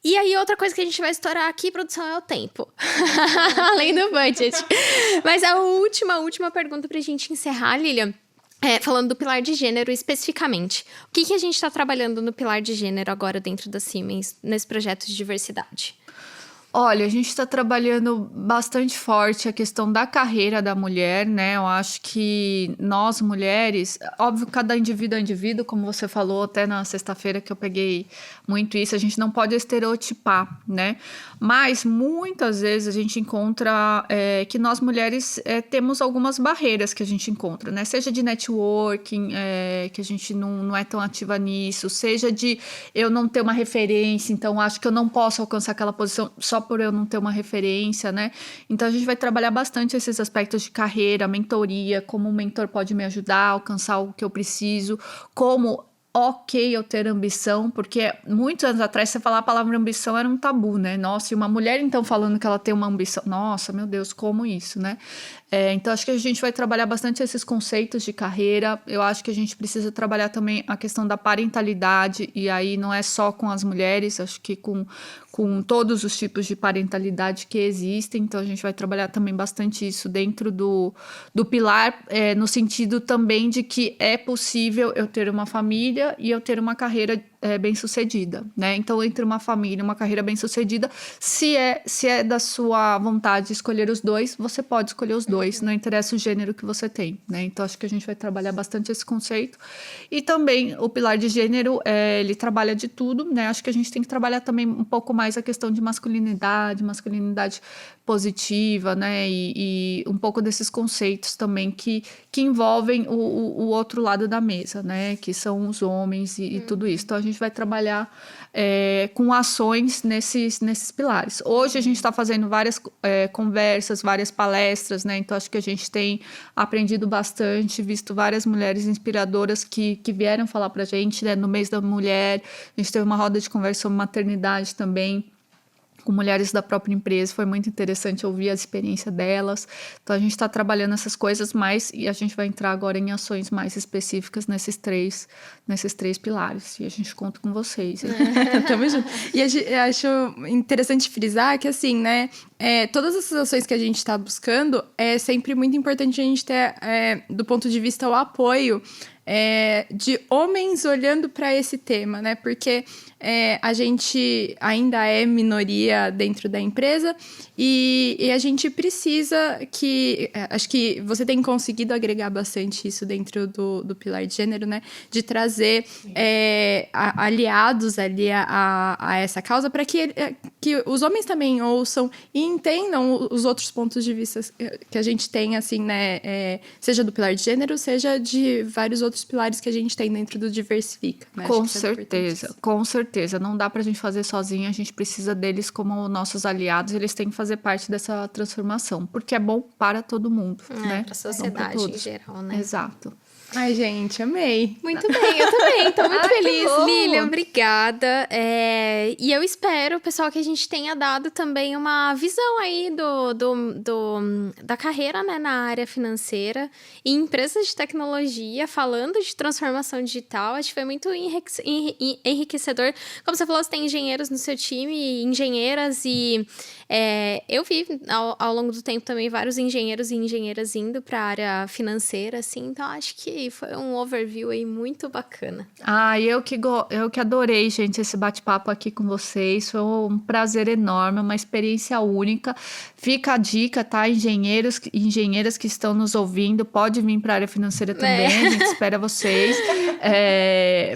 E aí, outra coisa que a gente vai estourar aqui, produção, é o tempo. Além do budget. Mas a última pergunta pra gente encerrar, Lilian, falando do pilar de gênero especificamente. O que a gente tá trabalhando no pilar de gênero agora dentro da Siemens, nesse projeto de diversidade? Olha, a gente está trabalhando bastante forte a questão da carreira da mulher, né? Eu acho que nós, mulheres, óbvio, cada indivíduo é indivíduo, como você falou até na sexta-feira que eu peguei muito isso, a gente não pode estereotipar, né? Mas muitas vezes a gente encontra que nós mulheres temos algumas barreiras que a gente encontra, né? Seja de networking, que a gente não é tão ativa nisso, seja de eu não ter uma referência, então acho que eu não posso alcançar aquela posição só por eu não ter uma referência, né? Então a gente vai trabalhar bastante esses aspectos de carreira, mentoria, como o mentor pode me ajudar a alcançar o que eu preciso, como ok eu ter ambição, porque muitos anos atrás você falar a palavra ambição era um tabu, né? Nossa, e uma mulher então falando que ela tem uma ambição, nossa, meu Deus, como isso, né? Então acho que a gente vai trabalhar bastante esses conceitos de carreira. Eu acho que a gente precisa trabalhar também a questão da parentalidade, e aí não é só com as mulheres, acho que com todos os tipos de parentalidade que existem. Então a gente vai trabalhar também bastante isso dentro do pilar, no sentido também de que é possível eu ter uma família e eu ter uma carreira bem-sucedida, né? Então, entre uma família e uma carreira bem-sucedida, se é da sua vontade escolher os dois, você pode escolher os dois, não interessa o gênero que você tem, né? Então, acho que a gente vai trabalhar bastante esse conceito. E também, o pilar de gênero, ele trabalha de tudo, né? Acho que a gente tem que trabalhar também um pouco mais a questão de masculinidade positiva, né? E um pouco desses conceitos também que envolvem o outro lado da mesa, né? Que são os homens e tudo isso. Então, a gente vai trabalhar com ações nesses pilares. Hoje, a gente está fazendo várias conversas, várias palestras, né? Então, acho que a gente tem aprendido bastante, visto várias mulheres inspiradoras que vieram falar para a gente, né? No mês da mulher, a gente teve uma roda de conversa sobre maternidade também, com mulheres da própria empresa, foi muito interessante ouvir a experiência delas. Então, a gente está trabalhando essas coisas mais, e a gente vai entrar agora em ações mais específicas nesses três pilares. E a gente conta com vocês. Tamo junto. E eu acho interessante frisar que, assim, né, todas essas ações que a gente está buscando, é sempre muito importante a gente ter, do ponto de vista, o apoio de homens olhando para esse tema, né? Porque a gente ainda é minoria dentro da empresa e a gente precisa acho que você tem conseguido agregar bastante isso dentro do pilar de gênero, né? De trazer aliados ali a essa causa para que os homens também ouçam e entendam os outros pontos de vista que a gente tem, assim, né? Seja do pilar de gênero, seja de vários outros pilares que a gente tem dentro do Diversifica, né? Com certeza, com certeza. Não dá pra gente fazer sozinho, a gente precisa deles como nossos aliados, eles têm que fazer parte dessa transformação, porque é bom para todo mundo, né? Para a sociedade em geral, né? Exato. Ai, gente, amei. Muito bem, eu também. Tô muito feliz, bom. Lilian. Obrigada. E eu espero, pessoal, que a gente tenha dado também uma visão aí da carreira, né, na área financeira e empresas de tecnologia, falando de transformação digital. Acho que foi muito enriquecedor. Como você falou, você tem engenheiros no seu time, engenheiras, e eu vi ao longo do tempo também vários engenheiros e engenheiras indo para a área financeira, assim. Então, acho que foi um overview aí muito bacana. Eu que adorei, gente, esse bate-papo aqui com vocês. Foi um prazer enorme, uma experiência única. Fica a dica, tá? Engenheiros e engenheiras que estão nos ouvindo, pode vir para a área financeira também, a gente espera vocês.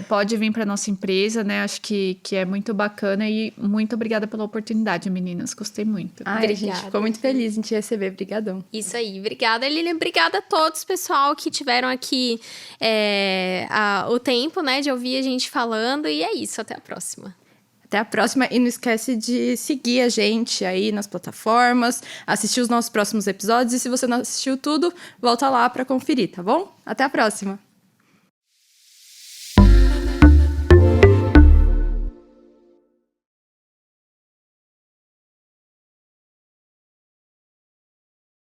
Pode vir para nossa empresa, né? Acho que é muito bacana, e muito obrigada pela oportunidade, meninas. Gostei muito. Ai, a gente ficou muito feliz em te receber. Obrigadão. Isso aí. Obrigada, Lilian. Obrigada a todos, pessoal, que tiveram aqui o tempo, né, de ouvir a gente falando. E é isso. Até a próxima. Até a próxima, e não esquece de seguir a gente aí nas plataformas, assistir os nossos próximos episódios, e se você não assistiu tudo, volta lá para conferir, tá bom? Até a próxima!